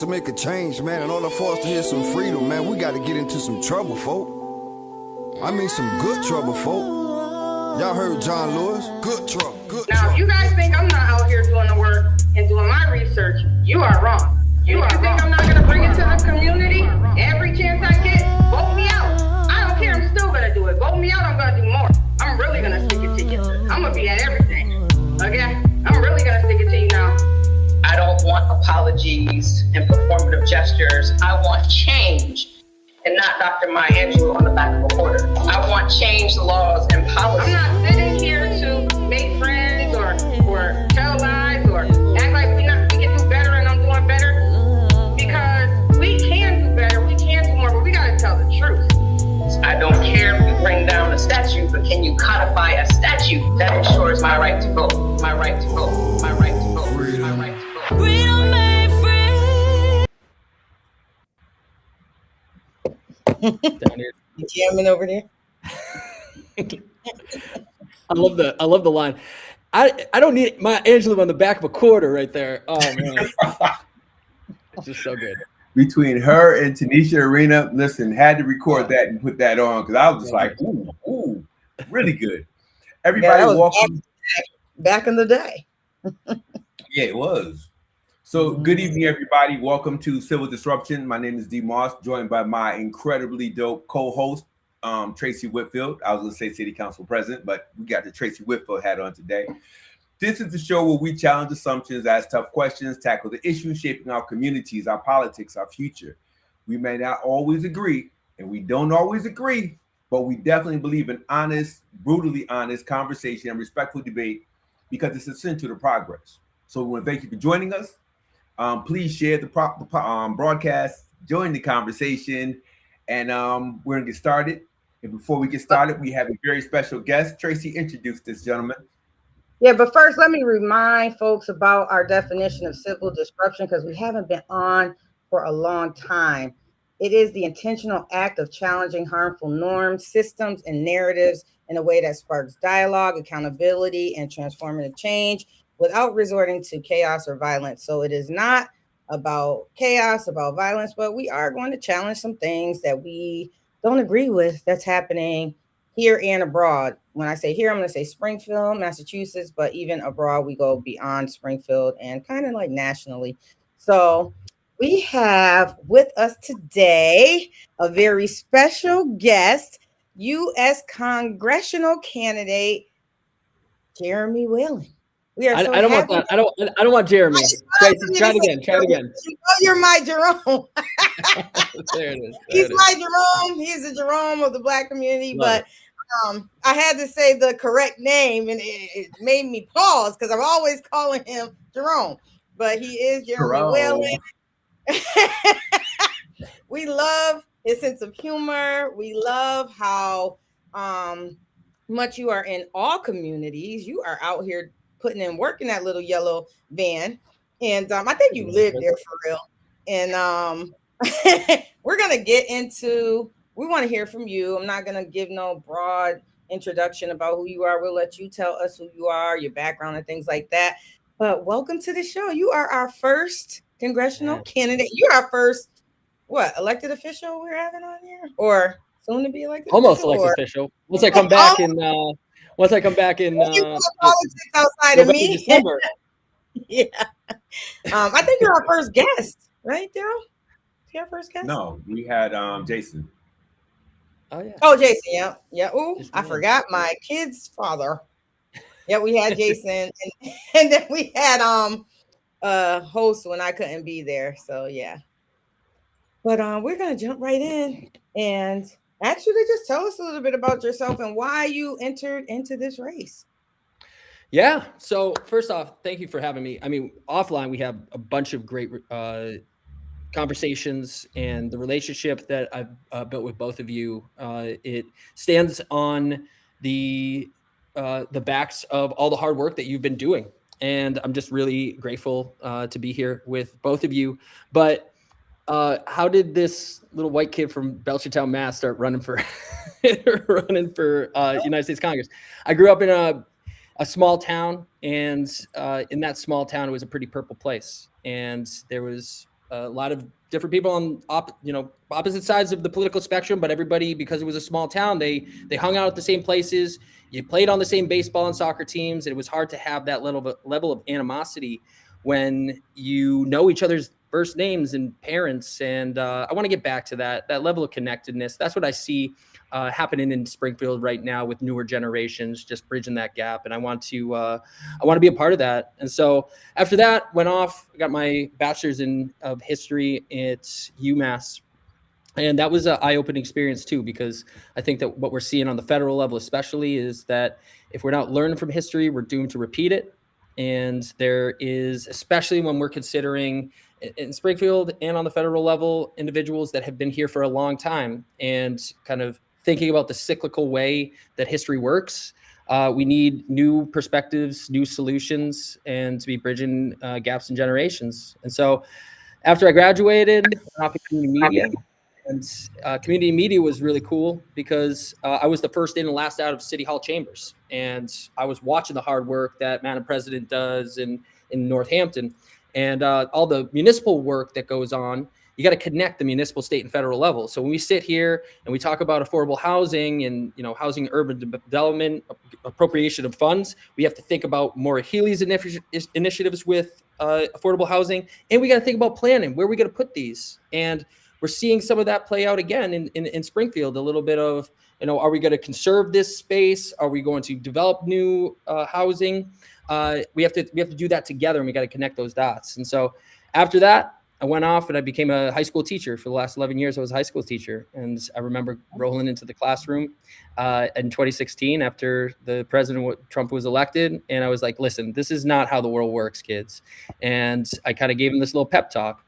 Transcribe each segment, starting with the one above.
To make a change, man, in order for us to hear some freedom, man, we got to get into some trouble, folk. I mean some good trouble, folk. Y'all heard John Lewis? Good trouble, good trouble. Now, if you guys think I'm not out here doing the work and doing my research, you are wrong. You think I'm not going to bring it to the community every chance I get? Vote me out. I don't care. I'm still going to do it. Vote me out. I'm going to do more. I'm really going to stick it to you. I'm going to be at everything. Okay? I'm really going to stick it to you now. I don't want apologies and performative gestures. I want change and not Dr. Maya Angelou on the back of a quarter. I want change laws and policy. I'm not sitting here to make friends or tell lies or act like we can do better and I'm doing better. Because we can do better, we can do more, but we gotta tell the truth. I don't care if you bring down a statute, but can you codify a statute that ensures my right to vote, my right to vote, my right to vote, my right to vote. Freedom made free. Down here. You jamming over there? I love the line. I don't need Maya Angelou on the back of a quarter right there. Oh man, it's just so good. Between her and Tanisha Arena, listen, had to record that and put that on because I was just like, ooh, really good. Everybody welcome. Back in the day. Yeah, it was. So good evening, everybody. Welcome to Civil Disruption. My name is D. Moss, joined by my incredibly dope co-host, Tracye Whitfield. I was going to say City Council President, but we got the Tracye Whitfield hat on today. This is the show where we challenge assumptions, ask tough questions, tackle the issues shaping our communities, our politics, our future. We may not always agree, and we don't always agree, but we definitely believe in honest, brutally honest conversation and respectful debate because it's essential to progress. So we want to thank you for joining us. Please share the broadcast, join the conversation, and we're going to get started. And before we get started, we have a very special guest. Tracye, introduce this gentleman. Yeah, but first, let me remind folks about our definition of civil disruption because we haven't been on for a long time. It is the intentional act of challenging harmful norms, systems, and narratives in a way that sparks dialogue, accountability, and transformative change without resorting to chaos or violence. So it is not about chaos, about violence, but we are going to challenge some things that we don't agree with that's happening here and abroad. When I say here, I'm going to say Springfield, Massachusetts, but even abroad, we go beyond Springfield and kind of like nationally. So we have with us today a very special guest, U.S. congressional candidate, Jeromie Whalen. We are so I don't want that. I don't want Jeremy. Try it again. Try it again. You know you're my Jerome. There it is. He's my Jerome. He's the Jerome of the Black community. But I had to say the correct name, and it made me pause because I'm always calling him Jerome. But he is Jeromie Whalen. We love his sense of humor. We love how much you are in all communities. You are out here putting in work in that little yellow van. And I think you live there for real. And we're going to get into, we want to hear from you. I'm not going to give no broad introduction about who you are. We'll let you tell us who you are, your background and things like that. But welcome to the show. You are our first congressional candidate. You're our first, elected official we're having on here? Or soon to be elected almost official? Elected official. Once I come back in politics outside of me. December. Yeah. I think you're our first guest, right, Darryl? Your first guest? No, we had Jason. Oh yeah. Oh, Jason. Yeah. Ooh, I forgot my kid's father. Yeah, we had Jason, and then we had host when I couldn't be there. So yeah. But we're gonna jump right in and ask you to just tell us a little bit about yourself and why you entered into this race. Yeah. So first off, thank you for having me. I mean, offline we have a bunch of great conversations, and the relationship that I've built with both of you, it stands on the backs of all the hard work that you've been doing, and I'm just really grateful to be here with both of you. But how did this little white kid from Belchertown, Mass, start running for United States Congress? I grew up in a small town, and in that small town, it was a pretty purple place, and there was a lot of different people on opposite sides of the political spectrum, but everybody, because it was a small town, they hung out at the same places. You played on the same baseball and soccer teams. It was hard to have that level of animosity when you know each other's first names and parents. And I want to get back to that level of connectedness. That's what I see happening in Springfield right now with newer generations, just bridging that gap. And I want to be a part of that. And so after that, went off, got my bachelor's of history at UMass. And that was an eye-opening experience too, because I think that what we're seeing on the federal level, especially, is that if we're not learning from history, we're doomed to repeat it. And there is, especially when we're considering in Springfield and on the federal level, individuals that have been here for a long time and kind of thinking about the cyclical way that history works. We need new perspectives, new solutions, and to be bridging gaps in generations. And so after I graduated, I went off to community media. And community media was really cool because I was the first in and last out of City Hall chambers. And I was watching the hard work that Madam President does in Northampton. And all the municipal work that goes on, you got to connect the municipal, state, and federal level. So when we sit here and we talk about affordable housing and housing, urban development, appropriation of funds, we have to think about Maura Healey's initiatives with affordable housing, and we got to think about planning. Where are we going to put these? And we're seeing some of that play out again in Springfield. A little bit of, are we going to conserve this space? Are we going to develop new housing? We have to do that together, and we got to connect those dots. And so after that, I went off and I became a high school teacher. For the last 11 years, I was a high school teacher. And I remember rolling into the classroom in 2016 after the President Trump was elected. And I was like, listen, this is not how the world works, kids. And I kind of gave them this little pep talk.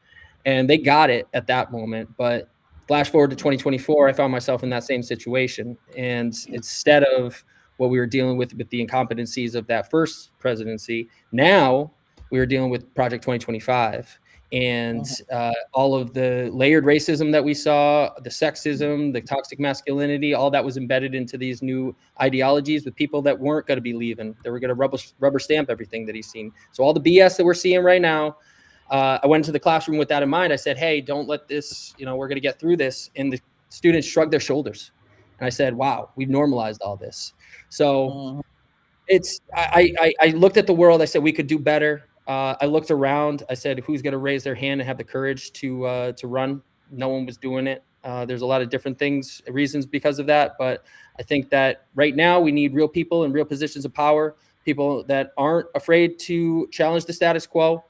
And they got it at that moment. But flash forward to 2024, I found myself in that same situation. And instead of what we were dealing with the incompetencies of that first presidency, now we were dealing with Project 2025. And all of the layered racism that we saw, the sexism, the toxic masculinity, all that was embedded into these new ideologies with people that weren't going to be leaving. They were going to rubber stamp everything that he's seen. So all the BS that we're seeing right now, I went into the classroom with that in mind. I said, hey, don't let this, we're going to get through this. And the students shrugged their shoulders. And I said, wow, we've normalized all this. So I looked at the world. I said, we could do better. I looked around. I said, who's going to raise their hand and have the courage to run? No one was doing it. There's a lot of different reasons because of that. But I think that right now we need real people in real positions of power, people that aren't afraid to challenge the status quo,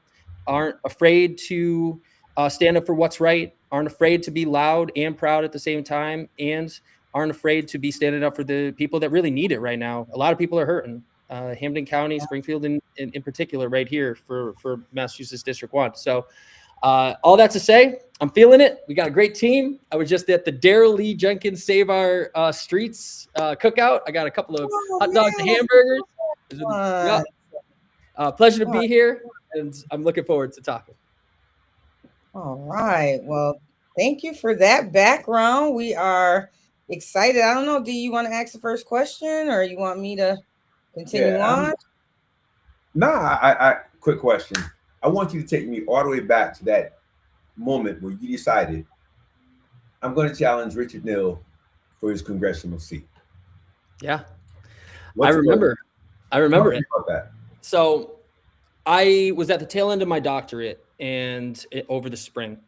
aren't afraid to stand up for what's right, aren't afraid to be loud and proud at the same time, and aren't afraid to be standing up for the people that really need it right now. A lot of people are hurting. Hampden County, Springfield in particular, right here for Massachusetts District 1. So all that to say, I'm feeling it. We got a great team. I was just at the Darryl Lee Jenkins Save Our Streets cookout. I got a couple of hot dogs and hamburgers. Pleasure to be here, and I'm looking forward to talking. All right. Well, thank you for that background. We are excited. I don't know. Do you want to ask the first question, or you want me to continue on? I quick question. I want you to take me all the way back to that moment where you decided, I'm going to challenge Richard Neal for his congressional seat. Yeah. I remember it. So I was at the tail end of my doctorate over the spring.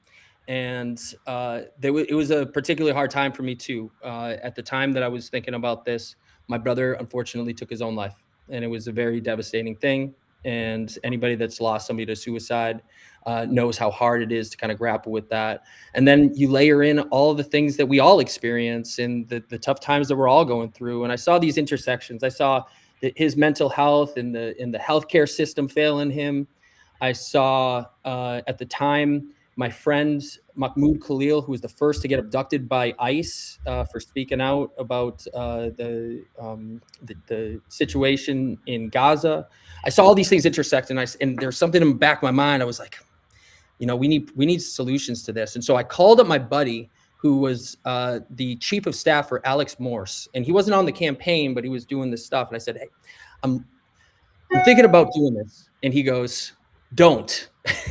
And it was a particularly hard time for me too. At the time that I was thinking about this, my brother unfortunately took his own life, and it was a very devastating thing. And anybody that's lost somebody to suicide knows how hard it is to kind of grapple with that. And then you layer in all of the things that we all experience and the tough times that we're all going through. And I saw these intersections. I saw his mental health and the healthcare system failing him. I saw at the time my friend Mahmoud Khalil, who was the first to get abducted by ICE for speaking out about the situation in Gaza. I saw all these things intersect, and there's something in the back of my mind. I was like, we need solutions to this. And so I called up my buddy, who was the chief of staff for Alex Morse, and he wasn't on the campaign, but he was doing this stuff. And I said, hey, I'm thinking about doing this. And he goes, don't.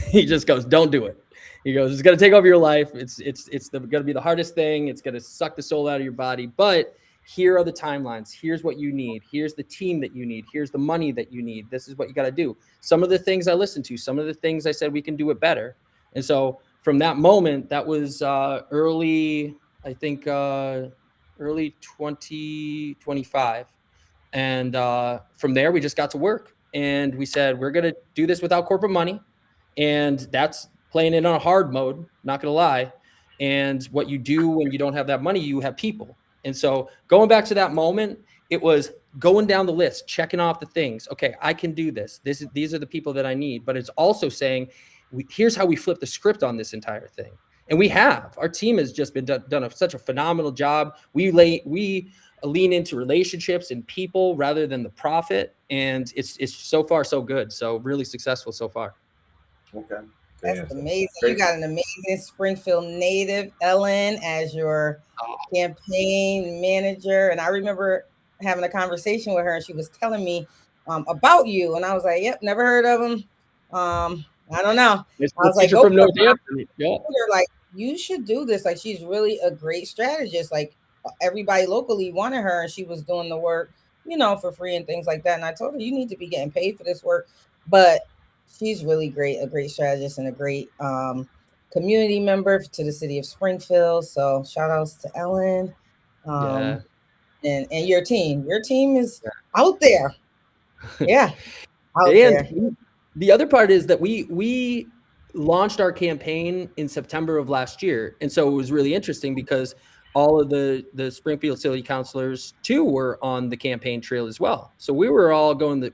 He just goes, don't do it. He goes, it's going to take over your life. It's going to be the hardest thing. It's going to suck the soul out of your body. But here are the timelines. Here's what you need. Here's the team that you need. Here's the money that you need. This is what you got to do. Some of the things I listened to, some of the things I said we can do it better. And so from that moment, that was early 2025. And from there, we just got to work. And we said, we're going to do this without corporate money. And that's playing it on a hard mode, not going to lie. And what you do when you don't have that money, you have people. And so going back to that moment, it was going down the list, checking off the things. Okay, I can do this. These are the people that I need. But it's also saying, here's how we flip the script on this entire thing. And we have. Our team has just been done such a phenomenal job. We lean into relationships and people rather than the profit. And it's so far so good. So really successful so far. Okay. That's amazing. You got an amazing Springfield native, Ellen, as your campaign manager. And I remember having a conversation with her, and she was telling me about you. And I was like, yep, never heard of him. I don't know. I was like, from Northampton. Yeah. Like, you should do this. Like, she's really a great strategist. Like, everybody locally wanted her, and she was doing the work, for free and things like that. And I told her, you need to be getting paid for this work. But she's really great, a great strategist and a great community member to the city of Springfield. So shout outs to Ellen and your team. Your team is out there. Yeah. Out there. The other part is that we launched our campaign in September of last year. And so it was really interesting because all of the Springfield city councilors too were on the campaign trail as well. So we were all going to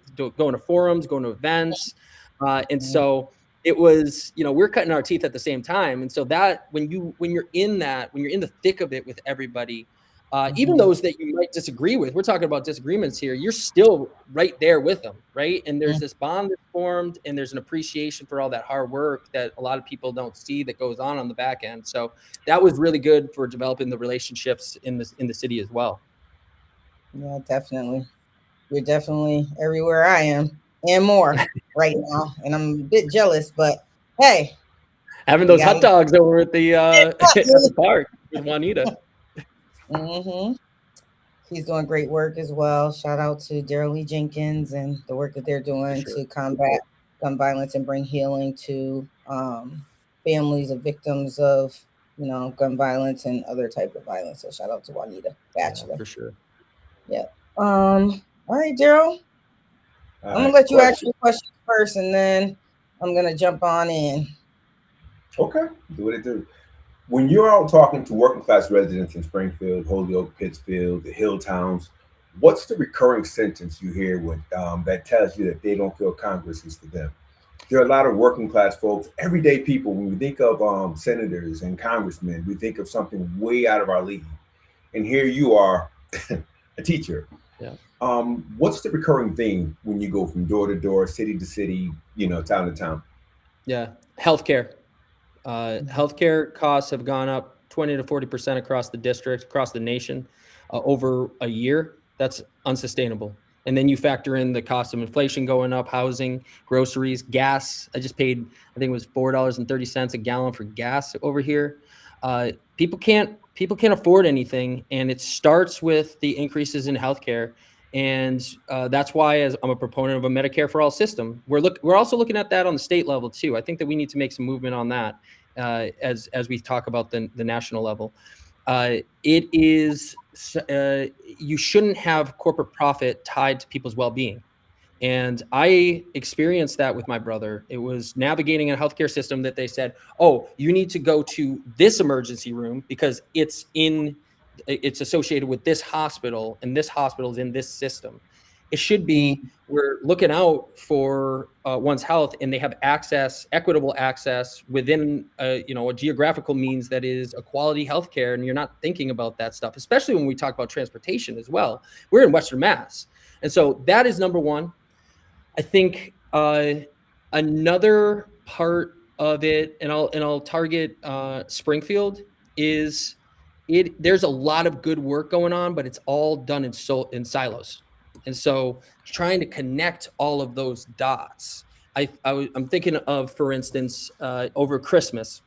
forums, going to events. And so it was, we're cutting our teeth at the same time. And so that when you're in the thick of it with everybody, even those that you might disagree with, we're talking about disagreements here, you're still right there with them. Right. And there's this bond that's formed, and there's an appreciation for all that hard work that a lot of people don't see that goes on the back end. So that was really good for developing the relationships in the city as well. Yeah, definitely. You're definitely everywhere I am. And more right now, and I'm a bit jealous, but hey, having those hot dogs over at the at the park with Juanita. He's doing great work as well. Shout out to Darryl Jenkins and the work that they're doing to combat gun violence and bring healing to families of victims of gun violence and other type of violence. So shout out to Juanita Bachelor. For sure. Yeah. All right, Darryl. I'm going to let you ask your question first, and then I'm going to jump on in. Okay. Do what it do. When you're out talking to working class residents in Springfield, Holyoke, Pittsfield, the hill towns, what's the recurring sentence you hear that tells you that they don't feel Congress is for them? There are a lot of working class folks, everyday people. When we think of senators and congressmen, we think of something way out of our league. And here you are, a teacher. Yeah. What's the recurring theme when you go from door to door, city to city, town to town? Yeah. Healthcare. Healthcare costs have gone up 20 to 40% across the district, across the nation, over a year. That's unsustainable. And then you factor in the cost of inflation going up, housing, groceries, gas. I just paid, I think it was $4.30 a gallon for gas over here. People can't afford anything, and it starts with the increases in healthcare. And that's why, as I'm a proponent of a Medicare for all system, we're also looking at that on the state level too. I think that we need to make some movement on that as we talk about the national level. It is you shouldn't have corporate profit tied to people's well-being. And I experienced that with my brother. It was navigating a healthcare system that they said, oh, you need to go to this emergency room because it's associated with this hospital, and this hospital is in this system. It should be we're looking out for one's health, and they have equitable access within a geographical means that is a quality healthcare. And you're not thinking about that stuff, especially when we talk about transportation as well. We're in Western Mass. And so that is number one. I think another part of it, and I'll target Springfield, is there's a lot of good work going on, but it's all done in silos. And so trying to connect all of those dots. I'm thinking of, for instance, over Christmas,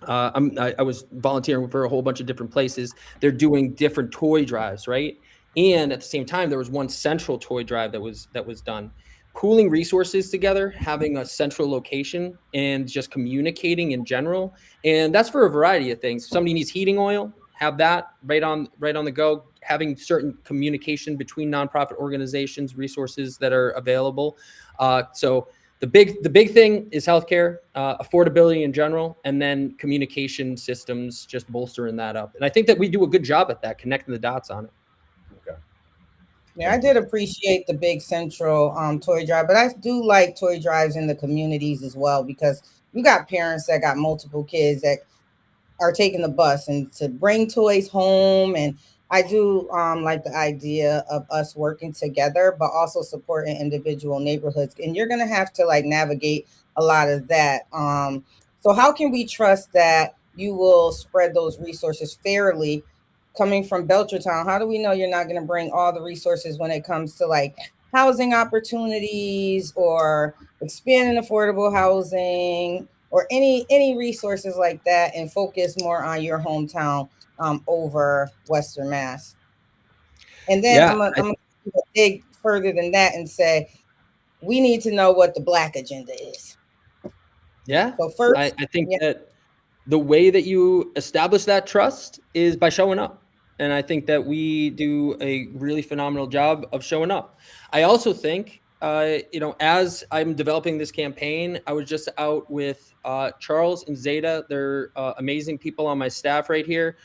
I was volunteering for a whole bunch of different places. They're doing different toy drives, right? And at the same time, there was one central toy drive that was done. Pooling resources together, having a central location, and just communicating in general. And that's for a variety of things. If somebody needs heating oil, have that right on the go. Having certain communication between nonprofit organizations, resources that are available. So the big thing is healthcare, affordability in general, and then communication systems, just bolstering that up. And I think that we do a good job at that, connecting the dots on it. Okay. Yeah, I did appreciate the big central toy drive, but I do like toy drives in the communities as well, because you got parents that got multiple kids that are taking the bus and to bring toys home. And I do like the idea of us working together, but also supporting individual neighborhoods. And you're gonna have to like navigate a lot of that. So how can we trust that you will spread those resources fairly? Coming from Belchertown, how do we know you're not going to bring all the resources when it comes to like housing opportunities or expanding affordable housing or any resources like that, and focus more on your hometown over Western Mass? And then Yeah, I'm gonna dig further than that and say we need to know what the Black agenda is. yeah. So first, I think that the way that you establish that trust is by showing up. And I think that we do a really phenomenal job of showing up. I also think, as I'm developing this campaign, I was just out with Charles and Zeta. They're amazing people on my staff right here.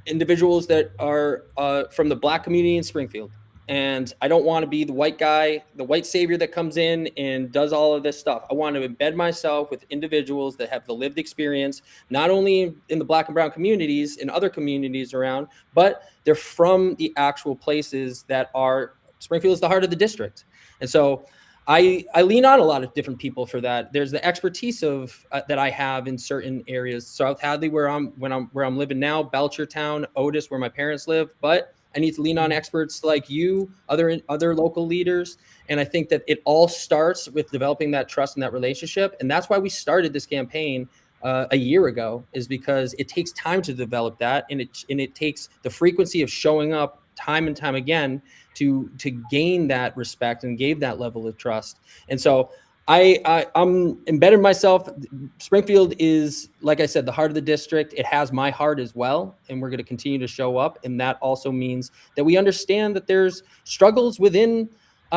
Individuals that are from the Black community in Springfield. And I don't want to be the white guy, the white savior that comes in and does all of this stuff. I want to embed myself with individuals that have the lived experience, not only in the Black and brown communities, in other communities around, but they're from the actual places that are, Springfield is the heart of the district. And so I lean on a lot of different people for that. There's the expertise of that I have in certain areas. South Hadley, where I'm living now, Belchertown, Otis, where my parents live, but I need to lean on experts like you, other local leaders. And I think that it all starts with developing that trust and that relationship. And that's why we started this campaign a year ago, is because it takes time to develop that. And it takes the frequency of showing up time and time again to gain that respect and gain that level of trust. And so I'm embedded myself. Springfield is, like I said, the heart of the district. It has my heart as well, and we're going to continue to show up. And that also means that we understand that there's struggles within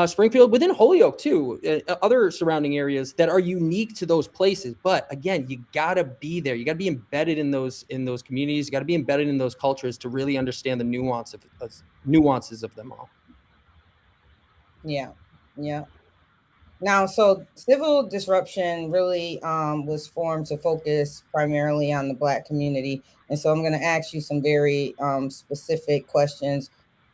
Springfield, within Holyoke too, other surrounding areas that are unique to those places. But again, you got to be there. You got to be embedded in those communities. You got to be embedded in those cultures to really understand the nuances of them all. Yeah. Now, so civil disruption really was formed to focus primarily on the Black community. And so I'm going to ask you some very specific questions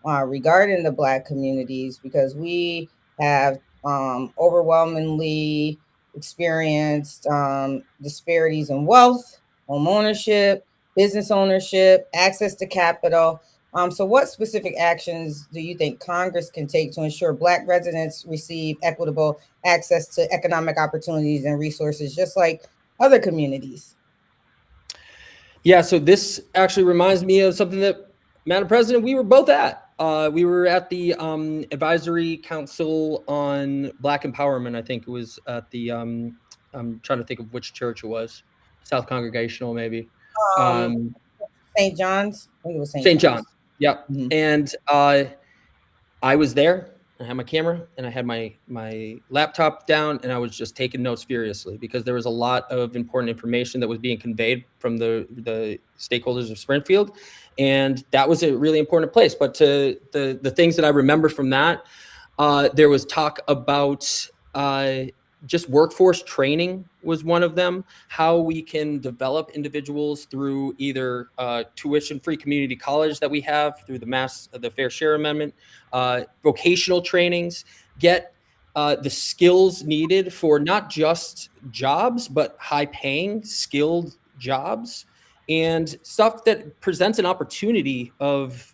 regarding the Black communities, because we have overwhelmingly experienced disparities in wealth, home ownership, business ownership, access to capital. So what specific actions do you think Congress can take to ensure Black residents receive equitable access to economic opportunities and resources, just like other communities? Yeah, so this actually reminds me of something that, Madam President, we were both at. We were at the Advisory Council on Black Empowerment. I think it was at the, I'm trying to think of which church it was, South Congregational maybe. St. John's? I think it was St. John's. Yeah. Mm-hmm. And I was there. I had my camera and I had my laptop down, and I was just taking notes furiously because there was a lot of important information that was being conveyed from the stakeholders of Springfield. And that was a really important place. But to the things that I remember from that, there was talk about just workforce training was one of them, how we can develop individuals through either tuition-free community college that we have through the Fair Share Amendment, vocational trainings, get the skills needed for not just jobs, but high-paying, skilled jobs, and stuff that presents an opportunity of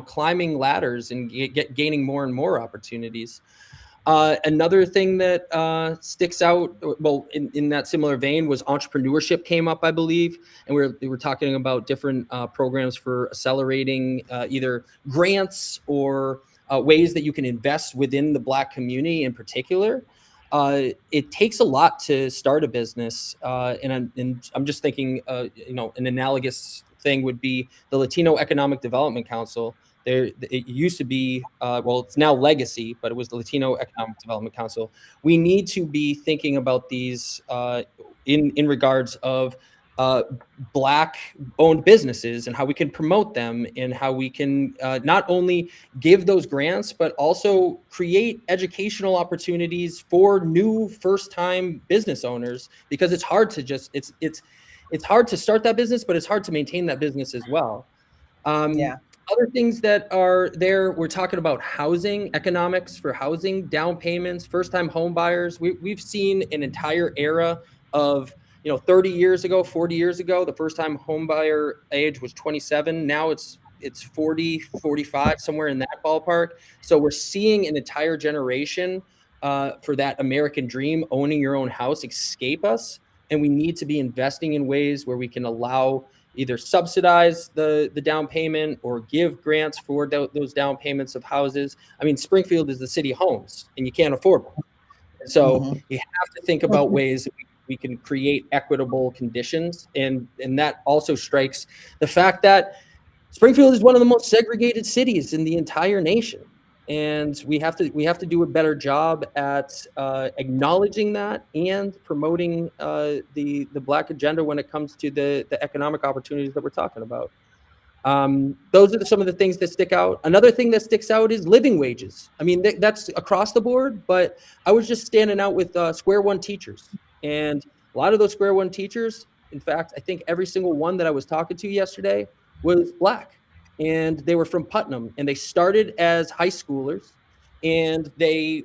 climbing ladders and gaining more and more opportunities. Another thing that sticks out, well, in that similar vein, was entrepreneurship came up, I believe, and we were talking about different programs for accelerating either grants or ways that you can invest within the Black community in particular. It takes a lot to start a business, and I'm just thinking, an analogous thing would be the Latino Economic Development Council. It used to be, it's now Legacy, but it was the Latino Economic Development Council. We need to be thinking about these in regards of Black-owned businesses and how we can promote them and how we can not only give those grants, but also create educational opportunities for new first-time business owners, because it's hard to it's hard to start that business, but it's hard to maintain that business as well. Other things that are there, we're talking about housing, economics for housing, down payments, first-time home buyers. We've seen an entire era of, 30 years ago, 40 years ago, the first-time home buyer age was 27. Now it's 40, 45, somewhere in that ballpark. So we're seeing an entire generation for that American dream, owning your own house, escape us. And we need to be investing in ways where we can allow either subsidize the down payment or give grants for those down payments of houses. I mean, Springfield is the city of homes, and you can't afford them. So you have to think about ways that we can create equitable conditions. And that also strikes the fact that Springfield is one of the most segregated cities in the entire nation. And we have to do a better job at acknowledging that and promoting the Black agenda when it comes to the economic opportunities that we're talking about. Those are some of the things that stick out. Another thing that sticks out is living wages. I mean, that's across the board, but I was just standing out with Square One teachers. And a lot of those Square One teachers, in fact, I think every single one that I was talking to yesterday was Black. And they were from Putnam, and they started as high schoolers, and they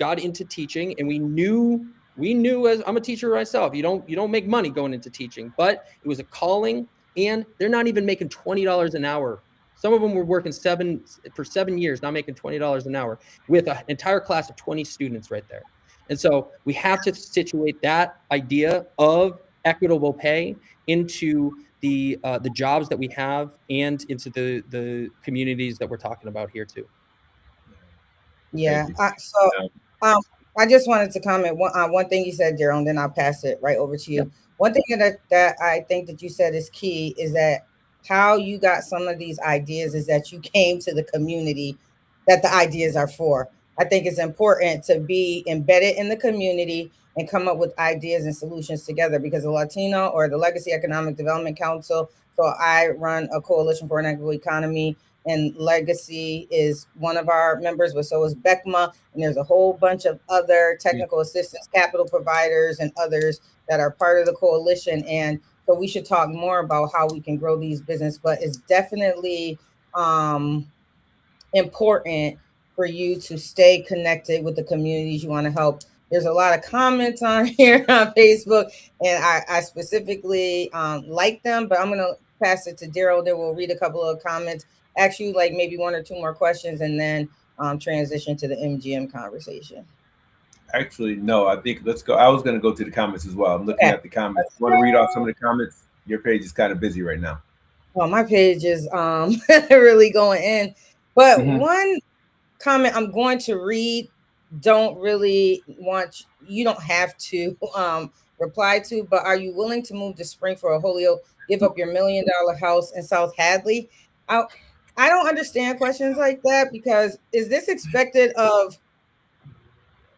got into teaching. And we knew, as I'm a teacher myself, you don't make money going into teaching, but it was a calling, and they're not even making $20 an hour. Some of them were working for 7 years, not making $20 an hour, with an entire class of 20 students right there. And so we have to situate that idea of equitable pay into the jobs that we have and into the communities that we're talking about here too. Yeah. I just wanted to comment one thing you said, Darryl, and then I'll pass it right over to you. Yeah. One thing that I think that you said is key is that how you got some of these ideas is that you came to the community that the ideas are for. I think it's important to be embedded in the community and come up with ideas and solutions together, because the Latino or the Legacy Economic Development Council, so I run a coalition for an equitable economy, and Legacy is one of our members, but so is BECMA, and there's a whole bunch of other technical assistance, capital providers, and others that are part of the coalition. And so we should talk more about how we can grow these businesses, but it's definitely important for you to stay connected with the communities you want to help. There's a lot of comments on here on Facebook, and I specifically like them, but I'm going to pass it to Darryl. Then we'll read a couple of comments, ask you like maybe one or two more questions, and then transition to the MGM conversation. Actually, no, I think let's go. I was going to go to the comments as well. I'm looking at the comments. Want to read off some of the comments? Your page is kind of busy right now. Well, my page is really going in. But one comment I'm going to read, don't really want, you don't have to reply to, but are you willing to move to Springfield or Holyoke, give up your $1 million house in South Hadley? I don't understand questions like that, because is this expected of,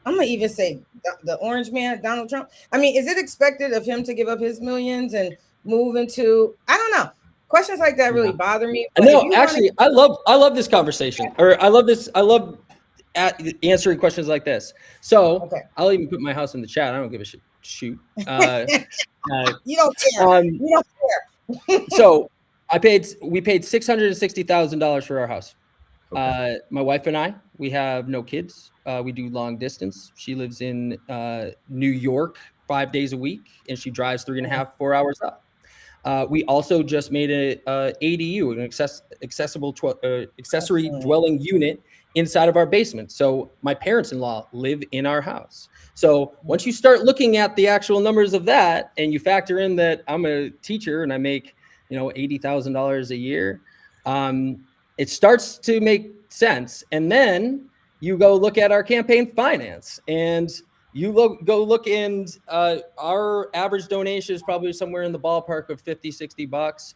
I'm gonna even say the orange man, Donald Trump? I mean, is it expected of him to give up his millions and move into, I don't know. Questions like that really bother me. No, actually, I love this conversation, or I love answering questions like this. So I'll even put my house in the chat. I don't give a shoot. You don't care. You don't care. So we paid $660,000 for our house. My wife and I, we have no kids. We do long distance. She lives in New York 5 days a week, and she drives 3.5-4 hours up. We also just made a ADU, an accessory dwelling unit inside of our basement. So my parents-in-law live in our house. So once you start looking at the actual numbers of that, and you factor in that I'm a teacher and I make, $80,000 a year, it starts to make sense. And then you go look at our campaign finance, and you go look, and our average donation is probably somewhere in the ballpark of $50-$60.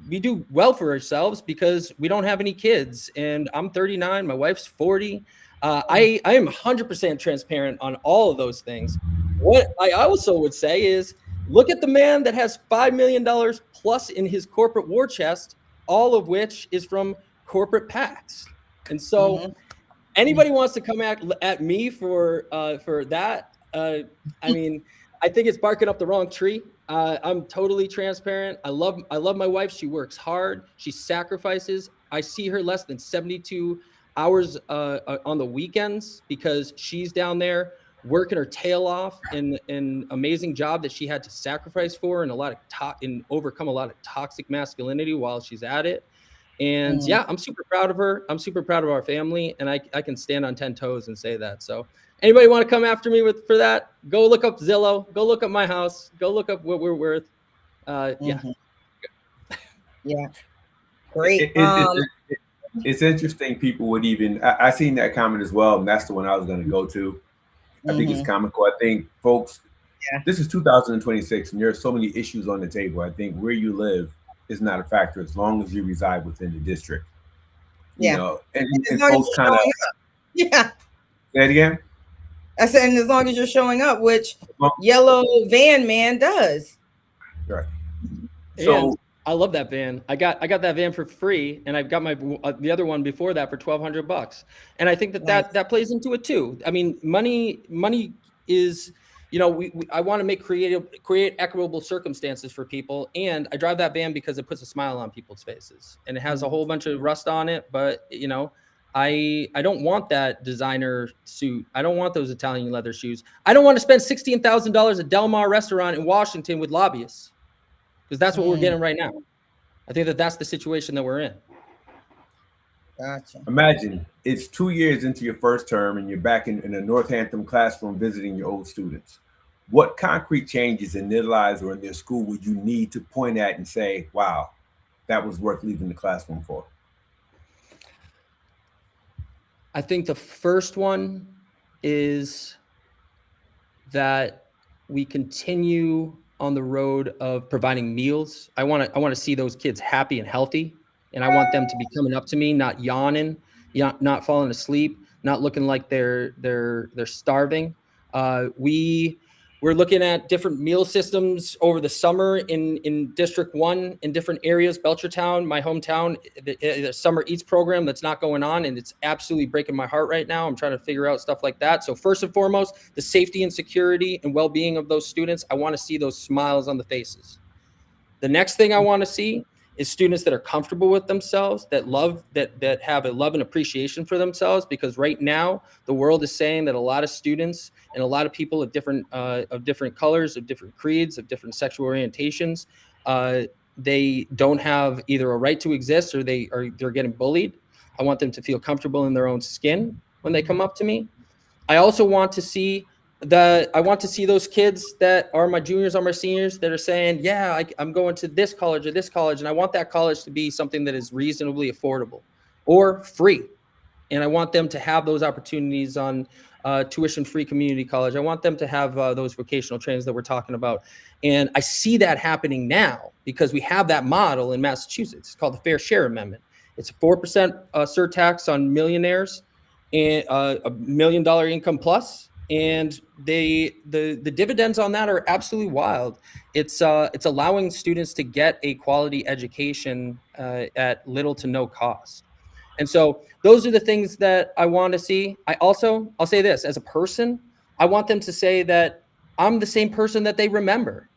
We do well for ourselves because we don't have any kids, and I'm 39, my wife's 40. I am 100% transparent on all of those things. What I also would say is, look at the man that has $5 million plus in his corporate war chest, all of which is from corporate PACs. And so anybody wants to come at me for that, I think it's barking up the wrong tree. I'm totally transparent. I love my wife. She works hard. She sacrifices. I see her less than 72 hours on the weekends because she's down there working her tail off in an amazing job that she had to sacrifice for, and overcome a lot of toxic masculinity while she's at it. And yeah, I'm super proud of her. I'm super proud of our family, and I can stand on 10 toes and say that. So anybody want to come after me for that? Go look up Zillow. Go look up my house. Go look up what we're worth. Yeah. Great. It's interesting. People would even, I seen that comment as well, and that's the one I was going to go to. I think it's comical. I think, folks, this is 2026, and there are so many issues on the table. I think where you live is not a factor as long as you reside within the district. You know, and folks kind of. Yeah. Say it again. I said, and as long as you're showing up, which yellow van man does. Right. So I love that van. I got that van for free, and I've got my the other one before that for $1,200. And I think that plays into it too. I mean, money is, I want to create equitable circumstances for people, and I drive that van because it puts a smile on people's faces, and it has a whole bunch of rust on it, but I don't want that designer suit. I don't want those Italian leather shoes. I don't want to spend $16,000 at Del Mar restaurant in Washington with lobbyists, because that's what we're getting right now. I think that's the situation that we're in. Gotcha. Imagine it's 2 years into your first term and you're back in a Northampton classroom visiting your old students. What concrete changes in their lives or in their school would you need to point at and say, wow, that was worth leaving the classroom for? I think the first one is that we continue on the road of providing meals. I want to see those kids happy and healthy, and I want them to be coming up to me, not yawning, not falling asleep, not looking like they're starving. We're looking at different meal systems over the summer in District 1 in different areas. Belchertown, my hometown, the Summer Eats program that's not going on, and it's absolutely breaking my heart right now. I'm trying to figure out stuff like that. So first and foremost, the safety and security and well-being of those students. I want to see those smiles on the faces. The next thing I want to see is students that are comfortable with themselves, that have a love and appreciation for themselves, because right now the world is saying that a lot of students and a lot of people of different colors, of different creeds, of different sexual orientations, they don't have either a right to exist or they're getting bullied. I want them to feel comfortable in their own skin when they come up to me. I also want to see those kids that are my juniors or my seniors that are saying, yeah, I'm going to this college or this college, and I want that college to be something that is reasonably affordable or free. And I want them to have those opportunities on tuition-free community college. I want them to have those vocational trainings that we're talking about. And I see that happening now because we have that model in Massachusetts. It's called the Fair Share Amendment. It's a 4% surtax on millionaires and $1 million income plus. And the dividends on that are absolutely wild. It's allowing students to get a quality education at little to no cost. And so those are the things that I want to see. I'll say this, as a person, I want them to say that I'm the same person that they remember.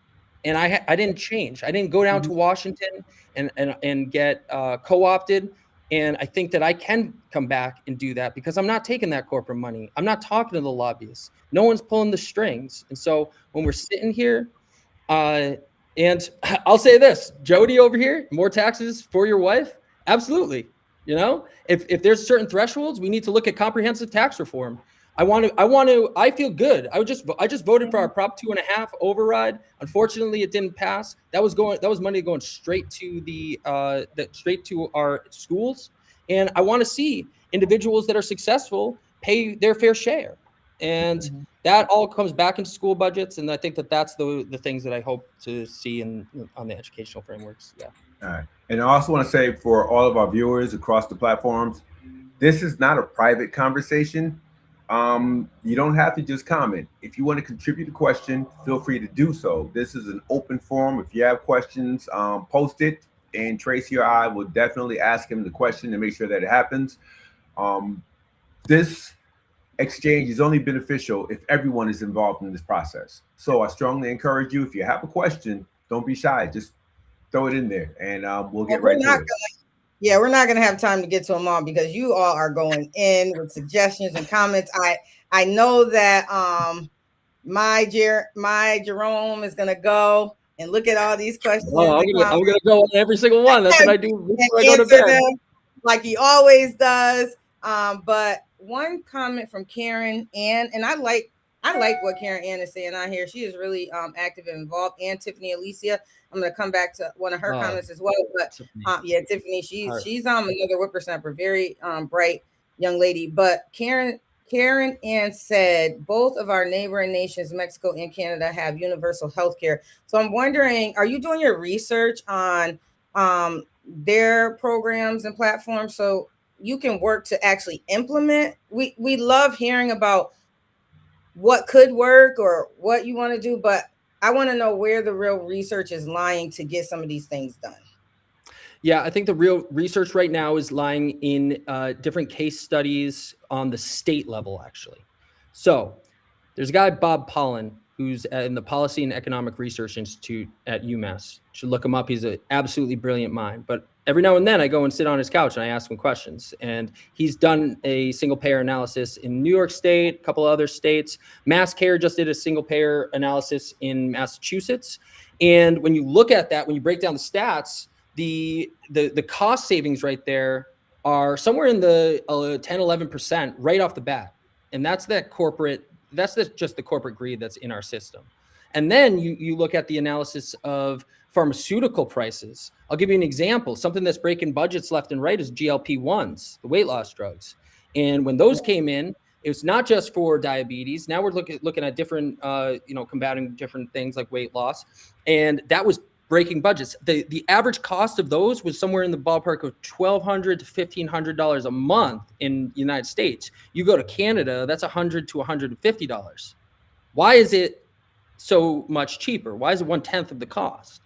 And I didn't change. I didn't go down to Washington and get co-opted. And I think that I can come back and do that because I'm not taking that corporate money. I'm not talking to the lobbyists. No one's pulling the strings. And so when we're sitting here, and I'll say this, Jody over here, more taxes for your wife. Absolutely. You know, if there's certain thresholds, we need to look at comprehensive tax reform. I feel good. I just voted for our Prop 2.5 override. Unfortunately, it didn't pass. That was money going straight to our schools. And I want to see individuals that are successful pay their fair share. And that all comes back into school budgets. And I think that's the things that I hope to see on the educational frameworks. Yeah. All right. And I also want to say for all of our viewers across the platforms, this is not a private conversation. You don't have to just comment. If you want to contribute a question, feel free to do so. This is an open forum. If you have questions, post it, and Tracye or I will definitely ask him the question and make sure that it happens. This exchange is only beneficial if everyone is involved in this process. So I strongly encourage you, if you have a question, don't be shy. Just throw it in there, and we'll get right to it. Yeah, we're not going to have time to get to them all because you all are going in with suggestions and comments. I know that my Jerome is going to go and look at all these questions. Oh, I'm going to go on every single one. That's what I do before I go to bed. Them like he always does. But one comment from Karen Ann, and I like what Karen Ann is saying on here. She is really active and involved. And Tiffany Alicia, I'm going to come back to one of her comments as well. But Tiffany, she's another whippersnapper, very bright young lady. But Karen Ann said both of our neighboring nations, Mexico and Canada, have universal health care. So I'm wondering, are you doing your research on their programs and platforms so you can work to actually implement? We love hearing about what could work or what you want to do, but I want to know where the real research is lying to get some of these things done. Yeah, I think the real research right now is lying in different case studies on the state level, actually. So there's a guy, Bob Pollan, who's in the Policy and Economic Research Institute at UMass. You should look him up. He's an absolutely brilliant mind. But every now and then I go and sit on his couch and I ask him questions. And he's done a single payer analysis in New York State, a couple of other states. MassCare just did a single payer analysis in Massachusetts. And when you look at that, when you break down the stats, the cost savings right there are somewhere in the 10-11% right off the bat. And that's just the corporate greed that's in our system. And then you look at the analysis of pharmaceutical prices. I'll give you an example. Something that's breaking budgets left and right is GLP-1s, the weight loss drugs. And when those came in, it's not just for diabetes. Now we're looking at different, combating different things like weight loss. And that was breaking budgets. The average cost of those was somewhere in the ballpark of $1,200 to $1,500 a month in the United States. You go to Canada, that's $100 to $150. Why is it so much cheaper? Why is it 1/10 of the cost?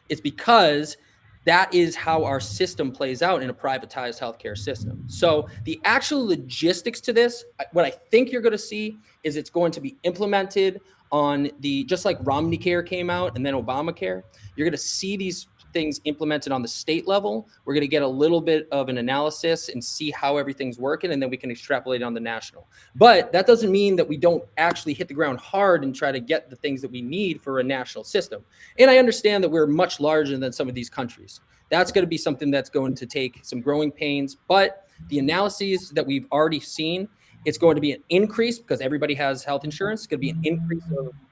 It's because that is how our system plays out in a privatized healthcare system. So the actual logistics to this, what I think you're going to see is it's going to be implemented on just like Romneycare came out and then Obamacare. You're going to see these things implemented on the state level. We're going to get a little bit of an analysis and see how everything's working, and then we can extrapolate on the national. But that doesn't mean that we don't actually hit the ground hard and try to get the things that we need for a national system. And I understand that we're much larger than some of these countries. That's going to be something that's going to take some growing pains. But the analyses that we've already seen, it's going to be an increase because everybody has health insurance. It's going to be an increase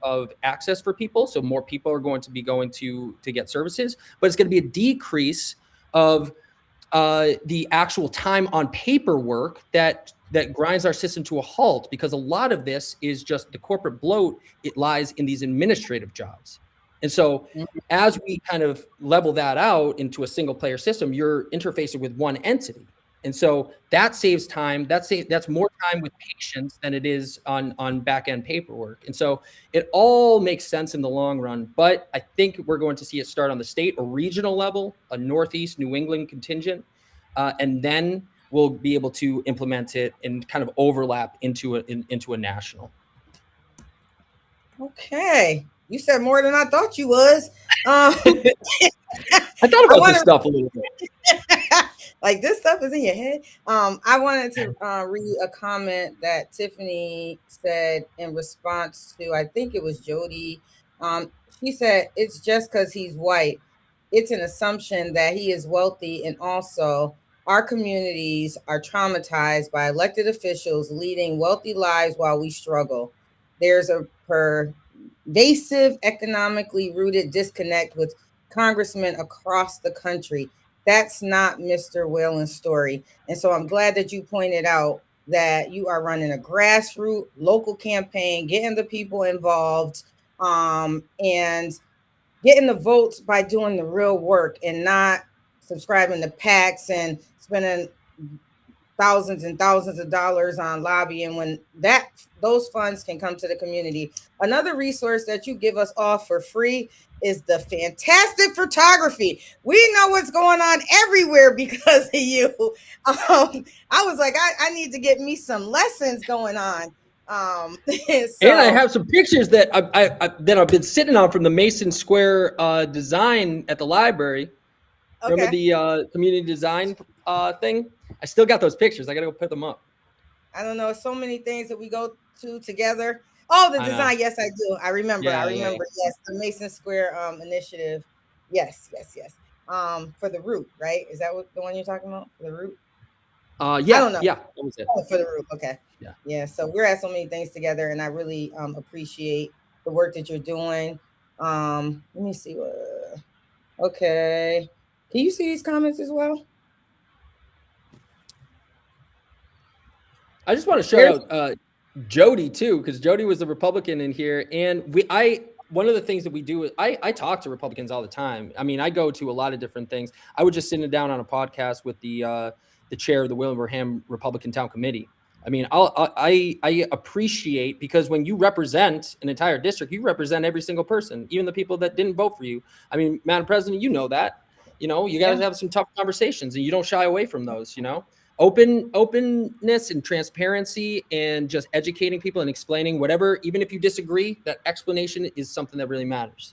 of access for people. So more people are going to be going to get services, but it's going to be a decrease of the actual time on paperwork that grinds our system to a halt, because a lot of this is just the corporate bloat. It lies in these administrative jobs. And so as we kind of level that out into a single player system, you're interfacing with one entity. And so that saves time. That's more time with patients than it is on back end paperwork. And so it all makes sense in the long run. But I think we're going to see it start on the state or regional level, a Northeast New England contingent, and then we'll be able to implement it and kind of overlap into a national. Okay, you said more than I thought you was. I thought about this stuff a little bit. Like, this stuff is in your head. I wanted to read a comment that Tiffany said in response to, I think it was Jody. She said, it's just because he's white. it's an assumption that he is wealthy, and also our communities are traumatized by elected officials leading wealthy lives while we struggle. There's a pervasive, economically rooted disconnect with congressmen across the country. That's not Mr. Whalen's story. And so I'm glad that you pointed out that you are running a grassroots local campaign, getting the people involved, and getting the votes by doing the real work and not subscribing to PACs and spending thousands and thousands of dollars on lobbying when those funds can come to the community. Another resource that you give us all for free is the fantastic photography. We know what's going on everywhere because of you. I was like, I need to get me some lessons going on. And I have some pictures that I've been sitting on from the Mason Square design at the library. Okay. Remember the community design thing? I still got those pictures. I got to go put them up. I don't know. So many things that we go to together. Oh, the design. Yes, I do. I remember. Yeah. Yes, the Mason Square initiative. Yes. For the root, right? Is that what the one you're talking about? For the root? Yeah. I don't know. Yeah. That was it. Oh, for the root. Okay. Yeah. So we're at so many things together, and I really appreciate the work that you're doing. Let me see what. Okay. Can you see these comments as well? I just want to shout out Jody too, because Jody was the Republican in here, and one of the things that we do is I talk to Republicans all the time. I mean, I go to a lot of different things. I was just sitting down on a podcast with the chair of the Wilbraham Republican Town Committee. I mean, I appreciate, because when you represent an entire district, you represent every single person, even the people that didn't vote for you. I mean, Madam President, you know that. You know, you got to have some tough conversations, and you don't shy away from those. You know. Openness and transparency, and just educating people and explaining whatever, even if you disagree, that explanation is something that really matters.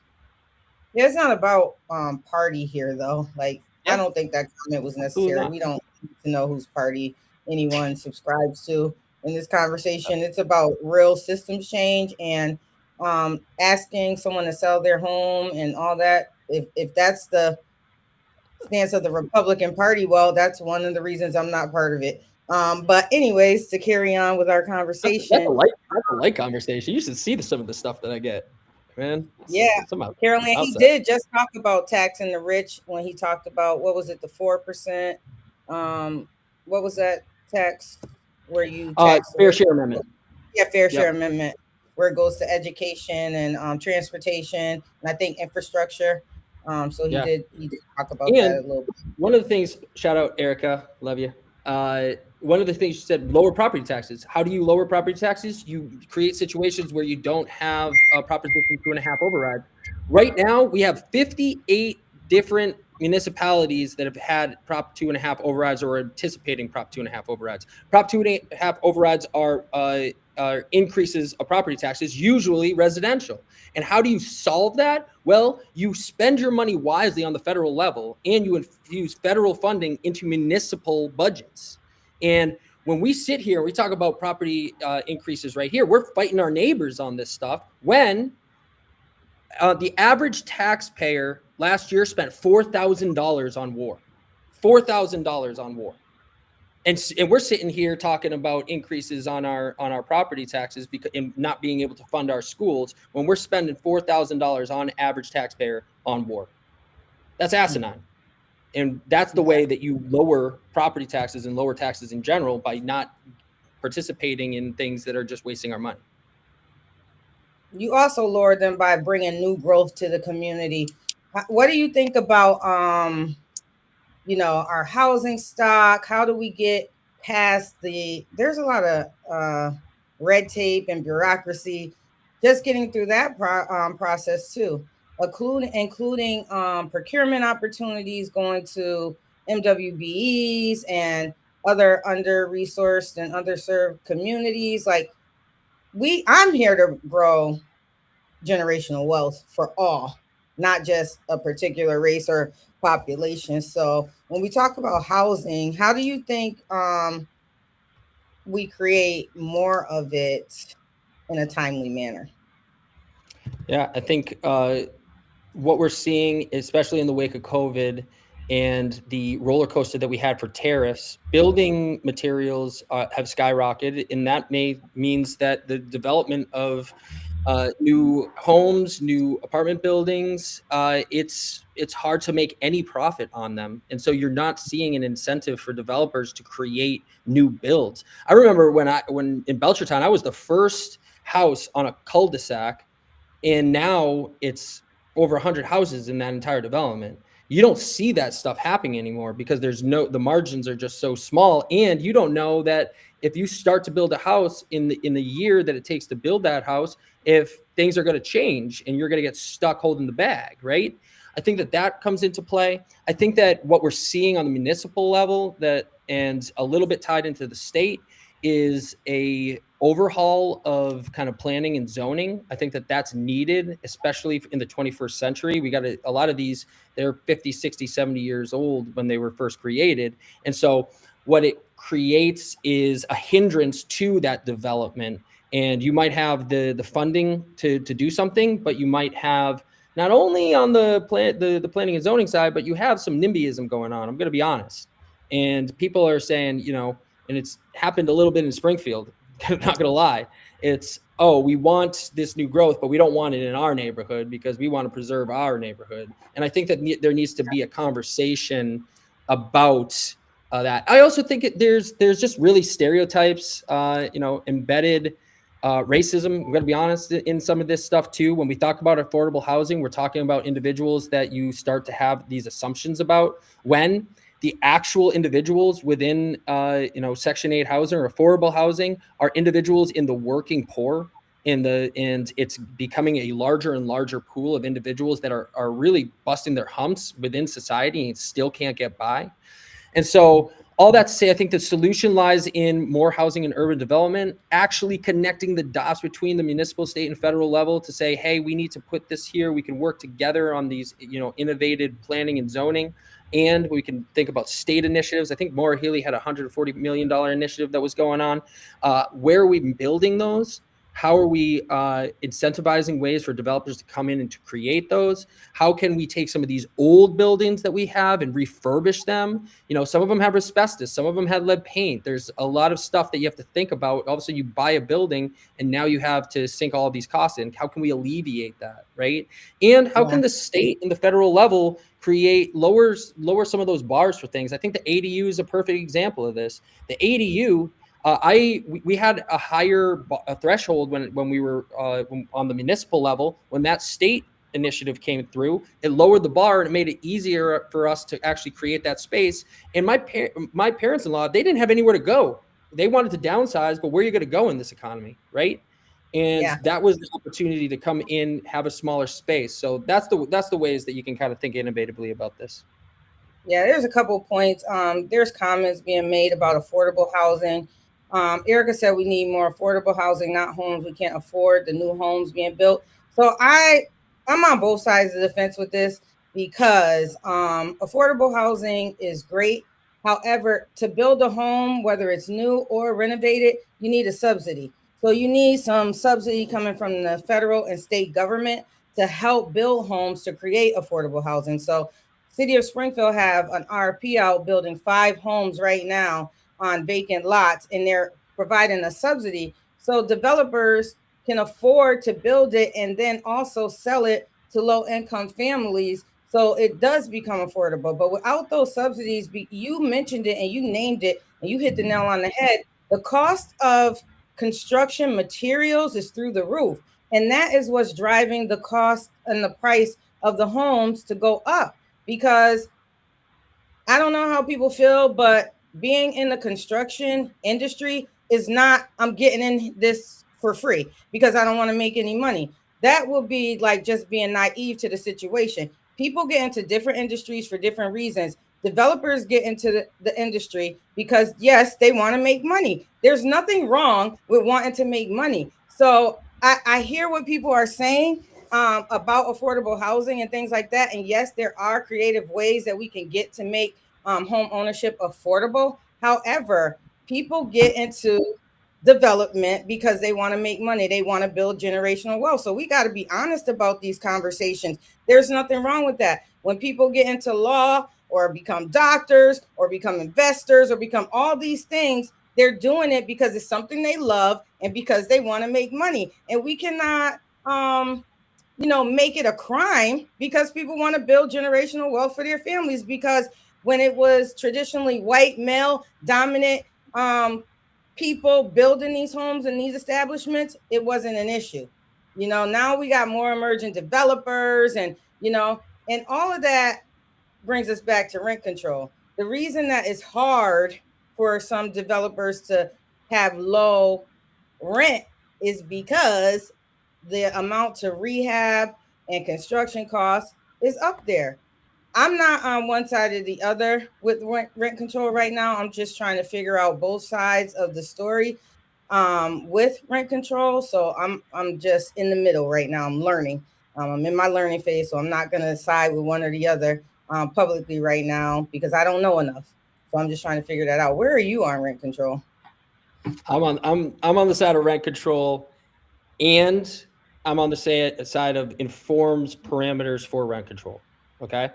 Yeah, it's not about party here though. Like, I don't think that comment was necessary. We don't need to know whose party anyone subscribes to in this conversation. It's about real systems change and asking someone to sell their home and all that. If that's the stance of the Republican Party, well, that's one of the reasons I'm not part of it. But anyways, to carry on with our conversation, that's a light conversation. You should see some of the stuff that I get, man. Yeah, Caroline, he did just talk about taxing the rich when he talked about, what was it, the 4%? What was that tax where you tax fair share amendment? Yeah, fair share amendment, where it goes to education and transportation, and I think infrastructure. So he did talk about that a little bit. One of the things, shout out Erica, love you. One of the things you said, lower property taxes. How do you lower property taxes? You create situations where you don't have a Proposition 2.5 override. Right now, we have 58 different municipalities that have had Prop 2.5 overrides or are anticipating Prop 2.5 overrides. Prop 2.5 overrides are increases of property taxes, usually residential. And how do you solve that? Well, you spend your money wisely on the federal level, and you infuse federal funding into municipal budgets. And when we sit here, we talk about property increases right here, we're fighting our neighbors on this stuff when the average taxpayer last year spent $4,000 on war. $4,000 on war. And we're sitting here talking about increases on our property taxes because and not being able to fund our schools when we're spending $4,000 on average taxpayer on war. That's asinine. And that's the way that you lower property taxes and lower taxes in general, by not participating in things that are just wasting our money. You also lower them by bringing new growth to the community. What do you think about our housing stock? How do we get past there's a lot of red tape and bureaucracy, just getting through that process too, including procurement opportunities going to MWBEs and other under-resourced and underserved communities. Like, I'm here to grow generational wealth for all, not just a particular race or population. So when we talk about housing, how do you think we create more of it in a timely manner? Yeah, I think what we're seeing, especially in the wake of COVID and the roller coaster that we had for tariffs, building materials have skyrocketed, and that means that the development of new homes, new apartment buildings, it's hard to make any profit on them, and so you're not seeing an incentive for developers to create new builds. I remember when in Belchertown, I was the first house on a cul-de-sac, and now it's over 100 houses in that entire development. You don't see that stuff happening anymore because the margins are just so small, and you don't know that if you start to build a house in the year that it takes to build that house, if things are going to change and you're going to get stuck holding the bag, right? I think that comes into play. I think that what we're seeing on the municipal level, and a little bit tied into the state, is a overhaul of kind of planning and zoning. I think that's needed, especially in the 21st century. We got a lot of these, they're 50, 60, 70 years old when they were first created. And so what it creates is a hindrance to that development. And you might have the funding to do something, but you might have not only on the planning and zoning side, but you have some NIMBYism going on. I'm going to be honest. And people are saying, and it's happened a little bit in Springfield, not going to lie. It's, we want this new growth, but we don't want it in our neighborhood because we want to preserve our neighborhood. And I think that there needs to be a conversation about that. I also think there's just really stereotypes, embedded racism. I'm going to be honest in some of this stuff too. When we talk about affordable housing, we're talking about individuals that you start to have these assumptions about, when the actual individuals within, Section 8 housing or affordable housing are individuals in the working poor, and it's becoming a larger and larger pool of individuals that are really busting their humps within society and still can't get by. And so all that to say, I think the solution lies in more housing and urban development, actually connecting the dots between the municipal, state, and federal level to say, hey, we need to put this here. We can work together on these, innovative planning and zoning, and we can think about state initiatives. I think Maura Healey had a $140 million initiative that was going on. Where are we building those? How are we incentivizing ways for developers to come in and to create those? How can we take some of these old buildings that we have and refurbish them? Some of them have asbestos, some of them had lead paint. There's a lot of stuff that you have to think about. Obviously, you buy a building and now you have to sink all of these costs in. How can we alleviate that, right? And how can the state and the federal level lower some of those bars for things? I think the ADU is a perfect example of this. The ADU, we had a higher threshold when we were on the municipal level. When that state initiative came through, it lowered the bar and it made it easier for us to actually create that space. And my parents-in-law, they didn't have anywhere to go. They wanted to downsize, but where are you going to go in this economy, right? And that was the opportunity to come in, have a smaller space. So that's the ways that you can kind of think innovatively about this. Yeah, there's a couple of points. There's comments being made about affordable housing. Erica said we need more affordable housing, not homes we can't afford, the new homes being built. So I'm on both sides of the fence with this, because affordable housing is great. However, to build a home, whether it's new or renovated, you need a subsidy. So you need some subsidy coming from the federal and state government to help build homes to create affordable housing. So City of Springfield have an RFP out building 5 homes right now on vacant lots, and they're providing a subsidy so developers can afford to build it and then also sell it to low-income families, so it does become affordable. But without those subsidies, you mentioned it and you named it and you hit the nail on the head. The cost of construction materials is through the roof, and that is what's driving the cost and the price of the homes to go up. Because I don't know how people feel, but being in the construction industry is not, I'm getting in this for free because I don't want to make any money. That will be like just being naive to the situation. People get into different industries for different reasons. Developers get into the industry because, yes, they want to make money. There's nothing wrong with wanting to make money. So I hear what people are saying about affordable housing and things like that. And yes, there are creative ways that we can get to make home ownership affordable. However, people get into development because they want to make money. They want to build generational wealth. So we got to be honest about these conversations. There's nothing wrong with that. When people get into law or become doctors or become investors or become all these things, they're doing it because it's something they love and because they want to make money. And we cannot, make it a crime because people want to build generational wealth for their families. Because when it was traditionally white, male dominant people building these homes and these establishments, it wasn't an issue. Now we got more emerging developers and all of that brings us back to rent control. The reason that it's hard for some developers to have low rent is because the amount to rehab and construction costs is up there. I'm not on one side or the other with rent control right now. I'm just trying to figure out both sides of the story with rent control. So I'm just in the middle right now. I'm learning. I'm in my learning phase, so I'm not going to side with one or the other publicly right now because I don't know enough. So I'm just trying to figure that out. Where are you on rent control? I'm on the side of rent control, and I'm on the side of informs parameters for rent control. Okay.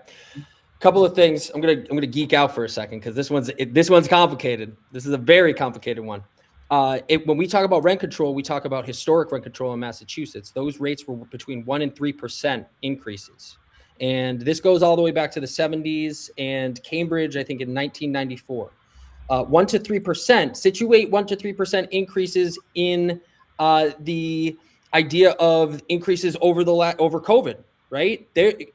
Couple of things. I'm gonna geek out for a second because this one's complicated. This is a very complicated one. When we talk about rent control, we talk about historic rent control in Massachusetts. Those rates were between 1% and 3% increases. And this goes all the way back to the 70s and Cambridge, I think in 1994. 1% to 3%, situate 1% to 3% increases in the idea of increases over COVID, right?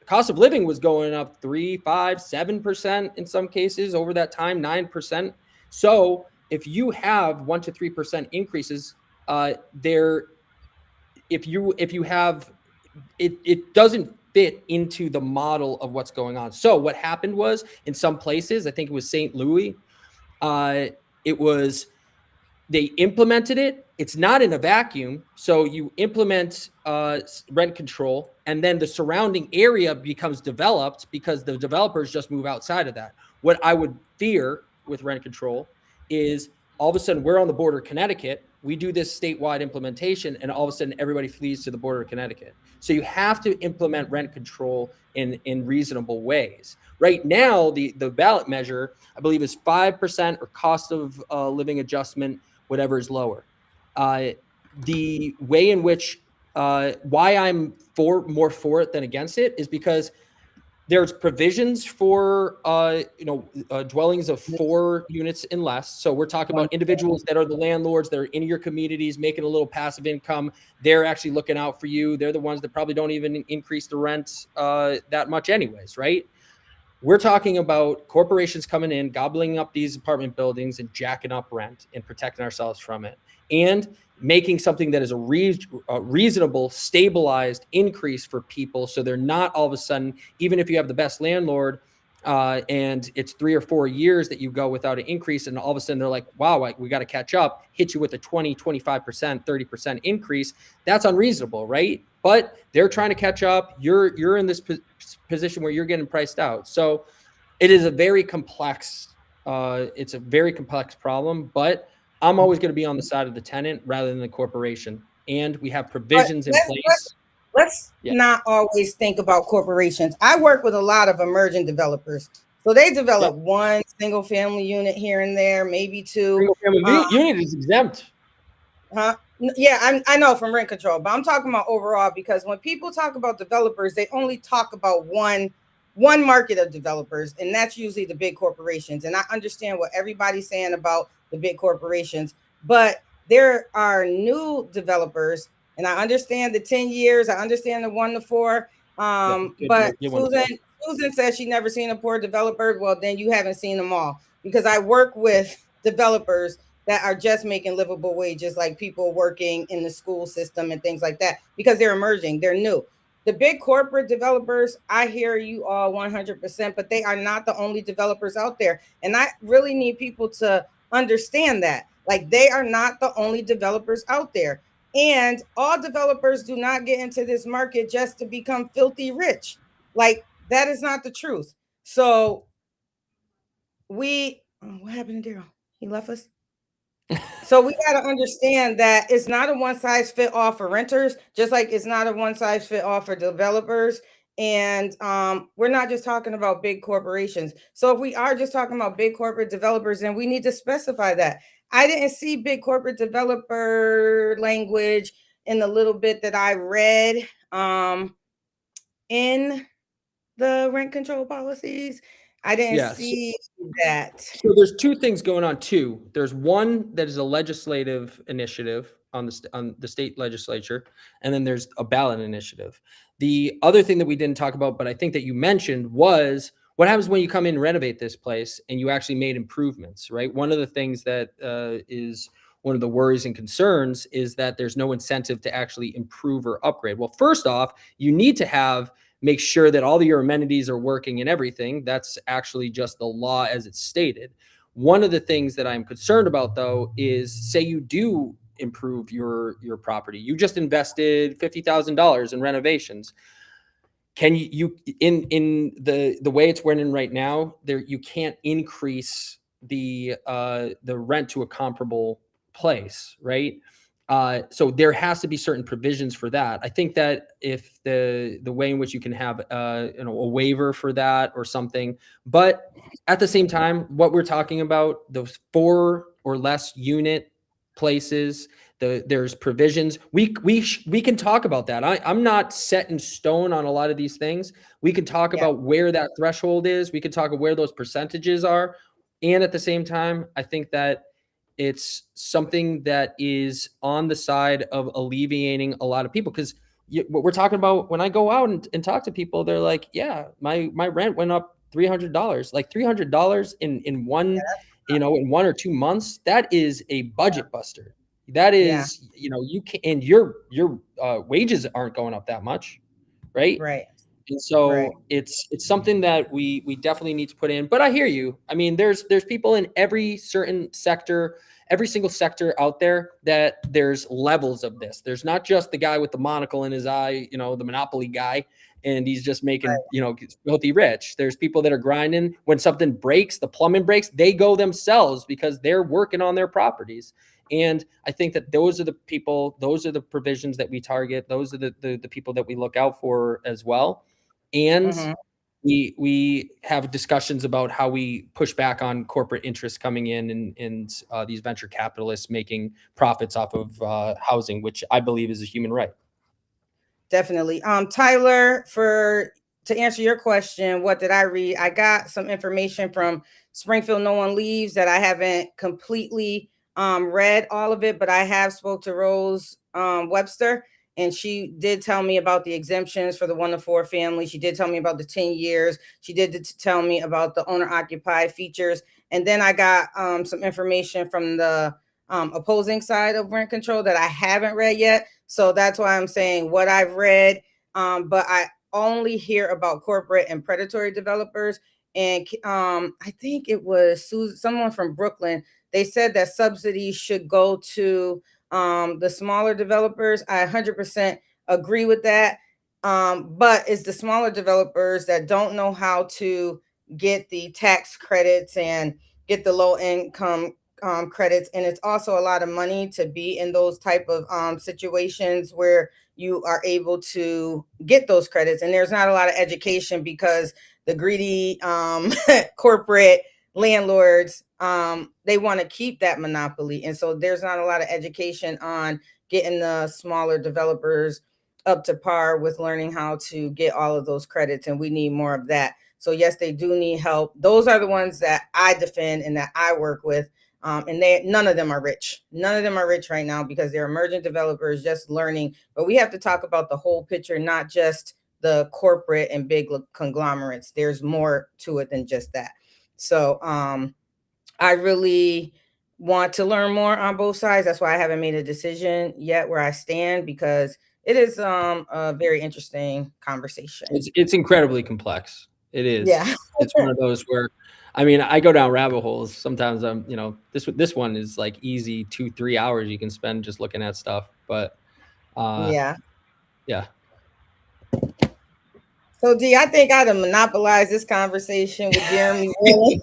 Cost of living was going up 3%, 5%, 7% in some cases over that time, 9%. So if you have 1% to 3% increases, if you have it doesn't fit into the model of what's going on. So what happened was in some places, I think it was St. Louis, they implemented it. It's not in a vacuum. So you implement rent control and then the surrounding area becomes developed because the developers just move outside of that. What I would fear with rent control is all of a sudden we're on the border of Connecticut. We do this statewide implementation and all of a sudden everybody flees to the border of Connecticut. So you have to implement rent control in reasonable ways. Right now, the ballot measure, I believe, is 5% or cost of living adjustment, whatever is lower. The way in which why I'm more for it than against it is because there's provisions for dwellings of 4 units and less. So we're talking about individuals that are the landlords that are in your communities making a little passive income. They're actually looking out for you. They're the ones that probably don't even increase the rent that much anyways, right? We're talking about corporations coming in, gobbling up these apartment buildings and jacking up rent and protecting ourselves from it. And making something that is a reasonable, stabilized increase for people. So they're not all of a sudden, even if you have the best landlord and it's 3 or 4 years that you go without an increase. And all of a sudden they're like, wow, we got to catch up, hit you with a 20, 25%, 30% increase. That's unreasonable, right? But they're trying to catch up. You're in this position where you're getting priced out. So it is a very complex, problem, but I'm always going to be on the side of the tenant rather than the corporation. And we have provisions in place. Let's not always think about corporations. I work with a lot of emerging developers. So they develop one single family unit here and there, maybe 2. Single family unit is exempt. Yeah, I know from rent control, but I'm talking about overall because when people talk about developers, they only talk about one market of developers, and that's usually the big corporations. And I understand what everybody's saying about the big corporations, but there are new developers, and I understand the 10 years, I understand the 1 to 4. But Susan says she never seen a poor developer. Well, then you haven't seen them all, because I work with developers that are just making livable wages, like people working in the school system and things like that, because they're emerging, they're new. The big corporate developers, I hear you all 100%, but they are not the only developers out there. And I really need people to understand that. Like, they are not the only developers out there. And all developers do not get into this market just to become filthy rich. Like, that is not the truth. So what happened to Darryl? He left us? So we got to understand that it's not a one size fit all for renters, just like it's not a one size fit all for developers. And we're not just talking about big corporations. So if we are just talking about big corporate developers, then we need to specify that. I didn't see big corporate developer language in the little bit that I read in the rent control policies. I didn't see that. So there's two things going on too. There's one that is a legislative initiative on the state legislature, and then there's a ballot initiative. The other thing that we didn't talk about, but I think that you mentioned, was what happens when you come in and renovate this place and you actually made improvements, right? One of the things that is one of the worries and concerns is that there's no incentive to actually improve or upgrade. Well, first off, you need to make sure that all of your amenities are working and everything. That's actually just the law as it's stated. One of the things that I'm concerned about, though, is say you do improve your property. You just invested $50,000 in renovations. Can you in the way it's running right now, there you can't increase the rent to a comparable place, right? So there has to be certain provisions for that. I think that if the way in which you can have a waiver for that or something, but at the same time, what we're talking about, those 4 or less unit places, there's provisions. We can talk about that. I'm not set in stone on a lot of these things. We can talk about where that threshold is. We can talk about where those percentages are. And at the same time, I think that it's something that is on the side of alleviating a lot of people, because what we're talking about, when I go out and talk to people, they're like, yeah, my rent went up $300, like $300 in one, in 1 or 2 months. That is a budget buster. That is, you can, and your wages aren't going up that much. Right. Right. And so it's something that we definitely need to put in. But I hear you. I mean, there's people in every single sector out there, that there's levels of this. There's not just the guy with the monocle in his eye, the monopoly guy, and he's just making, filthy rich. There's people that are grinding. When something breaks, the plumbing breaks, they go themselves because they're working on their properties. And I think that those are the people, those are the provisions that we target. Those are the people that we look out for as well. And we have discussions about how we push back on corporate interests coming in and these venture capitalists making profits off of housing, which I believe is a human right. Definitely. Tyler, to answer your question, what did I read? I got some information from Springfield No One Leaves that I haven't completely read all of it, but I have spoke to Rose Webster, and she did tell me about the exemptions for the 1 to 4 family. She did tell me about the 10 years. She did tell me about the owner occupied features. And then I got some information from the opposing side of rent control that I haven't read yet. So that's why I'm saying what I've read. But I only hear about corporate and predatory developers. And I think it was someone from Brooklyn. They said that subsidies should go to the smaller developers. I 100% agree with that. But it's the smaller developers that don't know how to get the tax credits and get the low income credits. And it's also a lot of money to be in those type of situations where you are able to get those credits. And there's not a lot of education because the greedy corporate landlords, they want to keep that monopoly. And so there's not a lot of education on getting the smaller developers up to par with learning how to get all of those credits. And we need more of that. So yes, they do need help. Those are the ones that I defend and that I work with. And none of them are rich. None of them are rich right now because they're emergent developers just learning. But we have to talk about the whole picture, not just the corporate and big conglomerates. There's more to it than just that. So I really want to learn more on both sides. That's why I haven't made a decision yet where I stand, because it is a very interesting conversation. It's incredibly complex. It is. Yeah. It's one of those where, I mean, I go down rabbit holes. Sometimes I'm, this one is like easy 2-3 hours you can spend just looking at stuff. But yeah. So D, I think I'd have monopolized this conversation with Jeromie Whalen.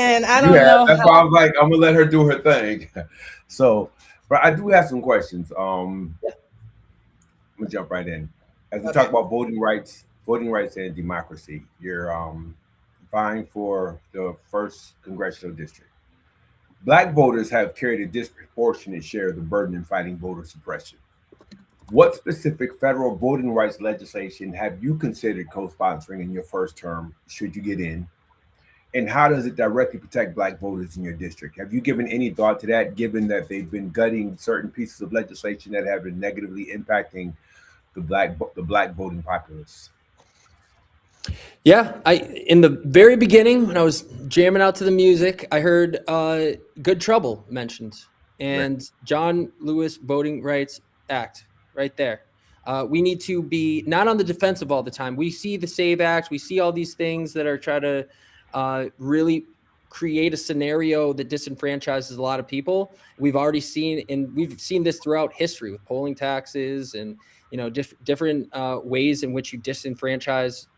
And I don't know that's how. why I was like, I'm gonna let her do her thing. So, but I do have some questions. I'm gonna jump right in. As we talk about voting rights and democracy, you're vying for the first congressional district. Black voters have carried a disproportionate share of the burden in fighting voter suppression. What specific federal voting rights legislation have you considered co-sponsoring in your first term, should you get in? And how does it directly protect Black voters in your district? Have you given any thought to that, given that they've been gutting certain pieces of legislation that have been negatively impacting the black voting populace? Yeah, in the very beginning when I was jamming out to the music, I heard Good Trouble mentioned, and right. John Lewis Voting Rights Act right there. We need to be not on the defensive all the time. We see the SAVE Act, we see all these things that are trying to really create a scenario that disenfranchises a lot of people. We've already seen, and we've seen this throughout history with polling taxes and different ways in which you disenfranchise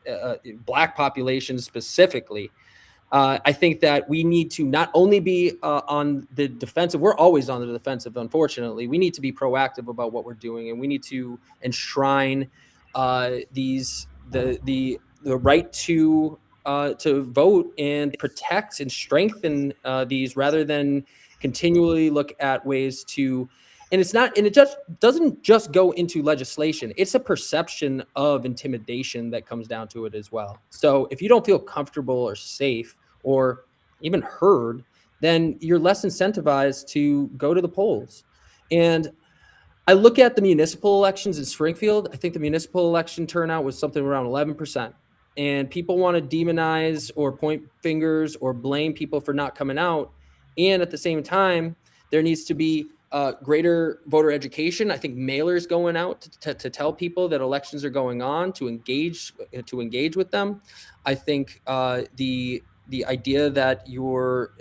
Black populations specifically. I think that we need to not only be on the defensive. We're always on the defensive, unfortunately. We need to be proactive about what we're doing, and we need to enshrine the right to vote and protect and strengthen these, rather than continually look at ways to. And it just doesn't just go into legislation. It's a perception of intimidation that comes down to it as well. So if you don't feel comfortable or safe or even heard, then you're less incentivized to go to the polls. And I look at the municipal elections in Springfield. I think the municipal election turnout was something around 11%. And people want to demonize or point fingers or blame people for not coming out. And at the same time, there needs to be greater voter education. I think mailers going out to tell people that elections are going on, to engage with them. I think the idea that you're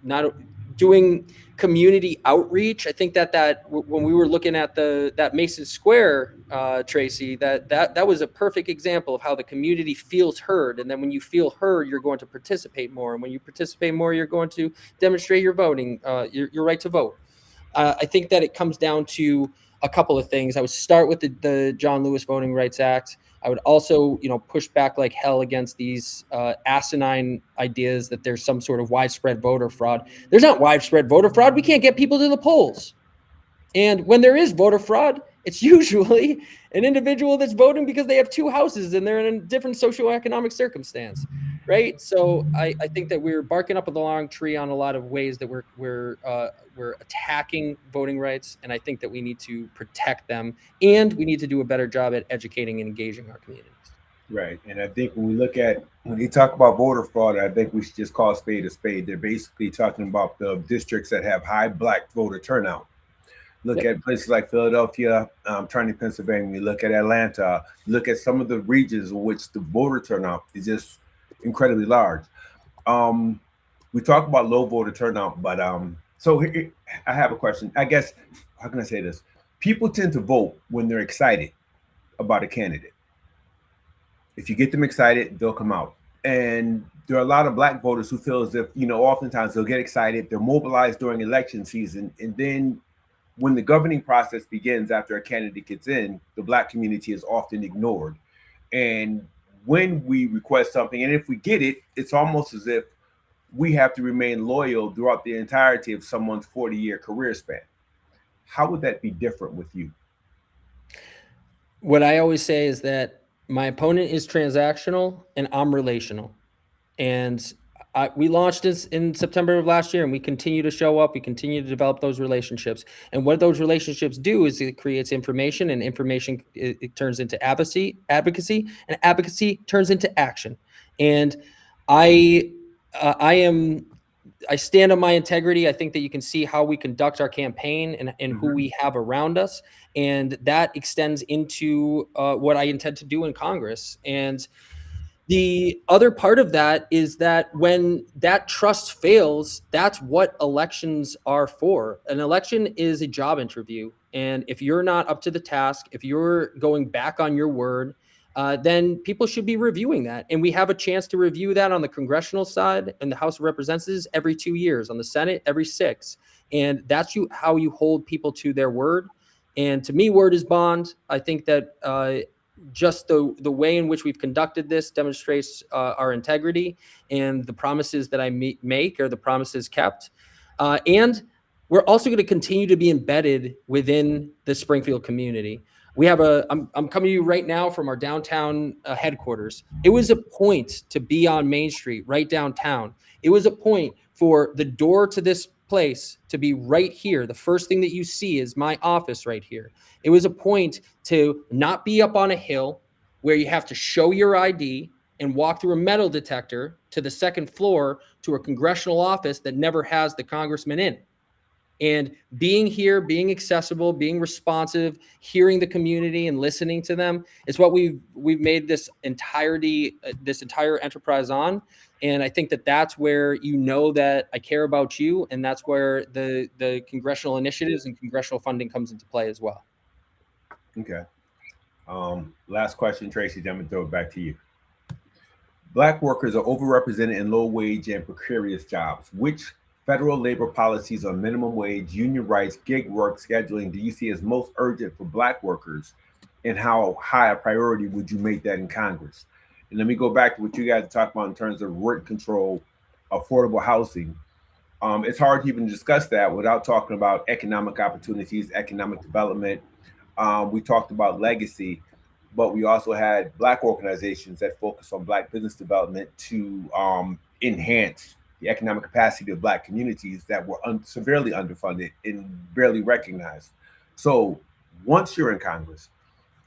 not doing community outreach. I think that when we were looking at that Mason Square, Tracye, that was a perfect example of how the community feels heard. And then when you feel heard, you're going to participate more. And when you participate more, you're going to demonstrate your voting, your right to vote. I think that it comes down to a couple of things. I would start with the John Lewis Voting Rights Act. I would also, push back like hell against these asinine ideas that there's some sort of widespread voter fraud. There's not widespread voter fraud. We can't get people to the polls. And when there is voter fraud, it's usually an individual that's voting because they have two houses and they're in a different socioeconomic circumstance, right? So I think that we're barking up the wrong tree on a lot of ways that we're attacking voting rights, and I think that we need to protect them, and we need to do a better job at educating and engaging our communities. Right, and I think when they talk about voter fraud, I think we should just call a spade a spade. They're basically talking about the districts that have high Black voter turnout. Look at places like Philadelphia, Tracye, Pennsylvania. Look at Atlanta. Look at some of the regions in which the voter turnout is just incredibly large. We talk about low voter turnout, but so here, I have a question. I guess, how can I say this? People tend to vote when they're excited about a candidate. If you get them excited, they'll come out. And there are a lot of Black voters who feel as if, oftentimes they'll get excited, they're mobilized during election season, and then when the governing process begins after a candidate gets in, the Black community is often ignored. And when we request something, and if we get it, it's almost as if we have to remain loyal throughout the entirety of someone's 40-year career span. How would that be different with you? What I always say is that my opponent is transactional and I'm relational. And we launched this in September of last year, and we continue to show up. We continue to develop those relationships. And what those relationships do is it creates information, and information it turns into advocacy, and advocacy turns into action. And I stand on my integrity. I think that you can see how we conduct our campaign and who we have around us. And that extends into what I intend to do in Congress. And the other part of that is that when that trust fails, that's what elections are for. An election is a job interview. And if you're not up to the task, if you're going back on your word, then people should be reviewing that. And we have a chance to review that on the congressional side and the House of Representatives every 2 years, on the Senate every 6. And that's how you hold people to their word. And to me, word is bond. I think that just the way in which we've conducted this demonstrates our integrity, and the promises that I make are the promises kept. And we're also going to continue to be embedded within the Springfield community. We have I'm coming to you right now from our downtown headquarters. It was a point to be on Main Street, right downtown. It was a point for the door to this place to be right here. The first thing that you see is my office right here. It was a point to not be up on a hill where you have to show your ID and walk through a metal detector to the second floor to a congressional office that never has the congressman in. And being here, being accessible, being responsive, hearing the community and listening to them is what we've made this entire enterprise on. And I think that that's where you know that I care about you, and that's where the congressional initiatives and congressional funding comes into play as well. Okay. Last question, Tracye, then I'm gonna throw it back to you. Black workers are overrepresented in low wage and precarious jobs. Which federal labor policies on minimum wage, union rights, gig work, scheduling do you see as most urgent for Black workers, and how high a priority would you make that in Congress? And let me go back to what you guys talked about in terms of rent control, affordable housing. It's hard to even discuss that without talking about economic opportunities, economic development. We talked about legacy, but we also had Black organizations that focus on Black business development to enhance the economic capacity of Black communities that were severely underfunded and barely recognized. So once you're in Congress,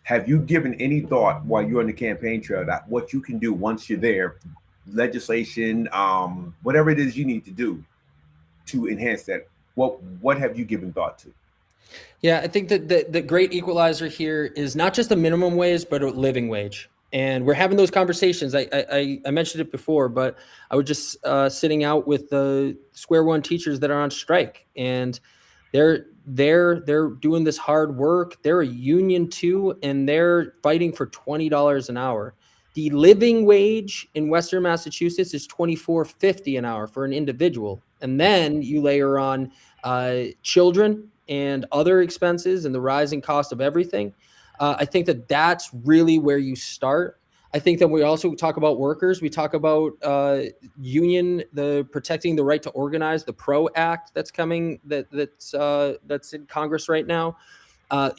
have you given any thought while you're on the campaign trail that what you can do once you're there, legislation, whatever it is you need to do to enhance that? What have you given thought to? Yeah, I think that the great equalizer here is not just a minimum wage, but a living wage. And we're having those conversations. I mentioned it before, but I was just sitting out with the Square One teachers that are on strike, and they're doing this hard work. They're a union too, and they're fighting for $20 an hour. The living wage in Western Massachusetts is $24.50 an hour for an individual, and then you layer on children and other expenses and the rising cost of everything. I think that that's really where you start. I think that we also talk about workers. We talk about protecting the right to organize, the PRO Act that's coming, that's in Congress right now.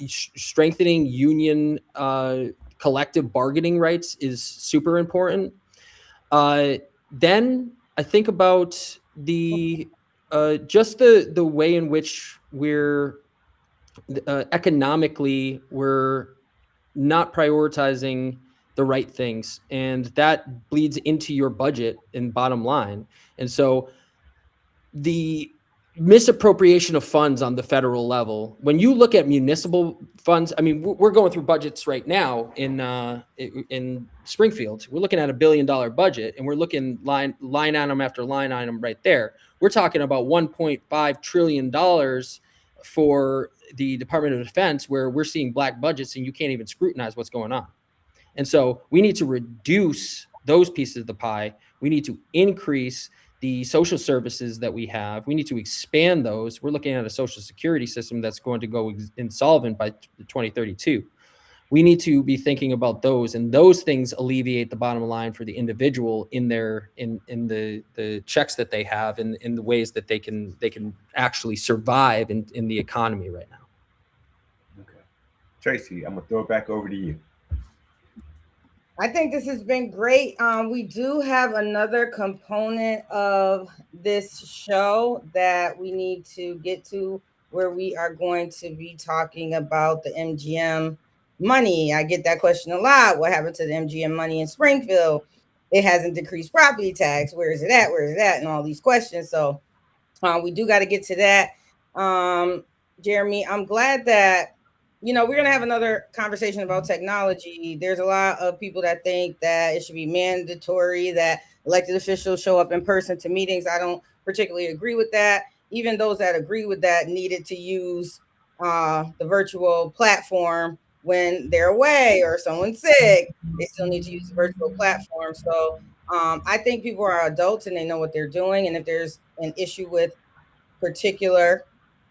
Strengthening union collective bargaining rights is super important. Then I think about the way in which we're economically, we're not prioritizing the right things, and that bleeds into your budget and bottom line. And so the misappropriation of funds on the federal level, when you look at municipal funds, I mean, we're going through budgets right now in Springfield. We're looking at $1 billion budget, and we're looking line item after line item right there. We're talking about $1.5 trillion for the Department of Defense, where we're seeing black budgets and you can't even scrutinize what's going on. And so we need to reduce those pieces of the pie. We need to increase the social services that we have. We need to expand those. We're looking at a social security system that's going to go insolvent by 2032. We need to be thinking about those, and those things alleviate the bottom line for the individual in the checks that they have, and in the ways that they can actually survive in the economy right now. Okay, Tracye, I'm gonna throw it back over to you. I think this has been great. We do have another component of this show that we need to get to, where we are going to be talking about the MGM money. I get that question a lot. What happened to the MGM money in Springfield? It hasn't decreased property tax. Where is it at? Where is it at? And all these questions. So we do got to get to that. Jeromie, I'm glad that, we're going to have another conversation about technology. There's a lot of people that think that it should be mandatory that elected officials show up in person to meetings. I don't particularly agree with that. Even those that agree with that needed to use the virtual platform when they're away or someone's sick, they still need to use the virtual platform. So I think people are adults and they know what they're doing. And if there's an issue with particular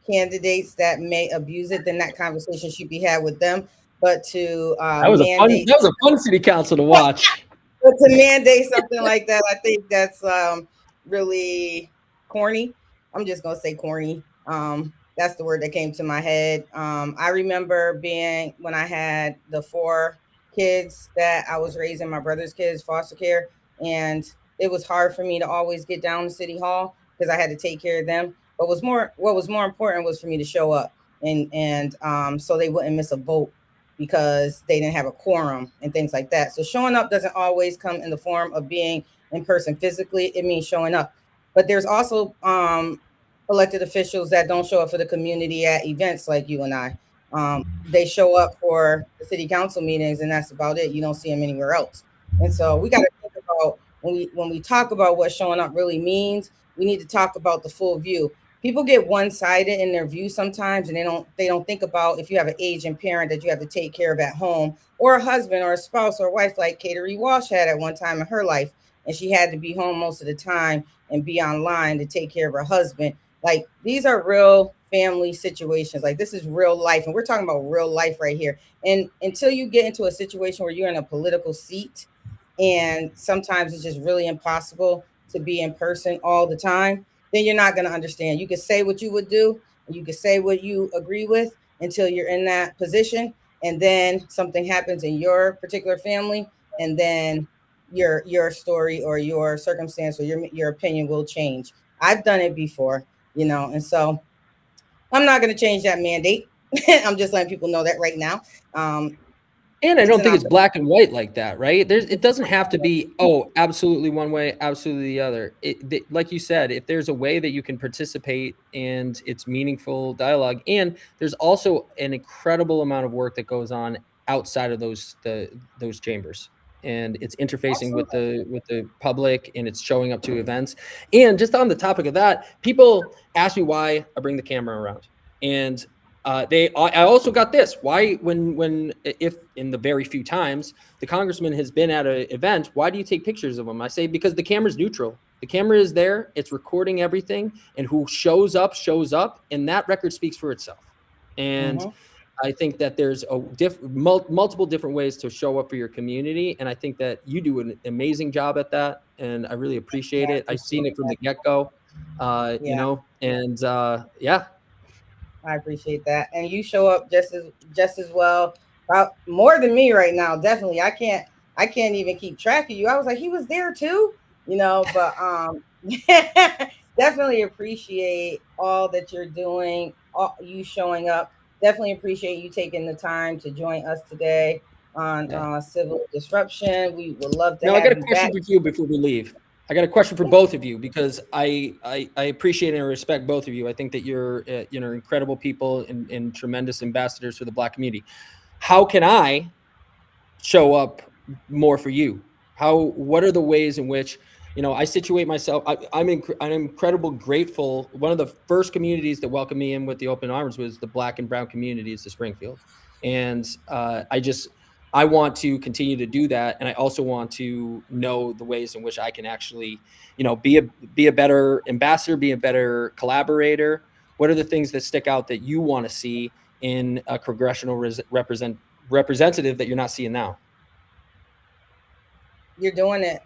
candidates that may abuse it, then that conversation should be had with them. But to That was mandate a fun city council to watch. but to mandate something like that, I think that's really corny. I'm just gonna say corny. That's the word that came to my head. I remember being when I had the 4 kids that I was raising, my brother's kids, foster care, and it was hard for me to always get down to City Hall because I had to take care of them. But what was more important was for me to show up and so they wouldn't miss a vote because they didn't have a quorum and things like that. So showing up doesn't always come in the form of being in person physically. It means showing up. But there's also elected officials that don't show up for the community at events like you and I. They show up for the city council meetings and that's about it. You don't see them anywhere else. And so we got to think about when we talk about what showing up really means, we need to talk about the full view. People get one-sided in their view sometimes, and they don't think about if you have an aging parent that you have to take care of at home, or a husband or a spouse or a wife like Cateri Walsh had at one time in her life, and she had to be home most of the time and be online to take care of her husband. Like, these are real family situations. Like, this is real life, and we're talking about real life right here. And until you get into a situation where you're in a political seat, and sometimes it's just really impossible to be in person all the time, then you're not going to understand. You can say what you would do, and you can say what you agree with until you're in that position, and then something happens in your particular family, and then your story or your circumstance or your opinion will change. I've done it before, and so I'm not going to change that mandate. I'm just letting people know that right now. And I don't think it's black and white like that, right? It doesn't have to be, absolutely one way, absolutely the other. Like you said, if there's a way that you can participate and it's meaningful dialogue, and there's also an incredible amount of work that goes on outside of those chambers, and it's interfacing with the public, and it's showing up to events. And just on the topic of that, people ask me why I bring the camera around, and I also got this. Why, if in the very few times the congressman has been at an event, why do you take pictures of him? I say, because the camera's neutral. The camera is there. It's recording everything. And who shows up. And that record speaks for itself. And I think that there's multiple different ways to show up for your community. And I think that you do an amazing job at that. And I really appreciate it. I've seen it from the get-go, I appreciate that. And you show up just as well, about more than me right now. Definitely. I can't even keep track of you. I was like, he was there too, but definitely appreciate all that you're doing, you showing up. Definitely appreciate you taking the time to join us today on Civil Disruption. We would love to have you back. I got a question for you before we leave. I got a question for both of you, because I appreciate and respect both of you. I think that you're incredible people and tremendous ambassadors for the Black community. How can I show up more for you? What are the ways in which I situate myself? I'm incredibly grateful. One of the first communities that welcomed me in with the open arms was the Black and Brown communities of Springfield, and I want to continue to do that. And I also want to know the ways in which I can actually, be a better ambassador, be a better collaborator. What are the things that stick out that you want to see in a congressional representative that you're not seeing now? You're doing it,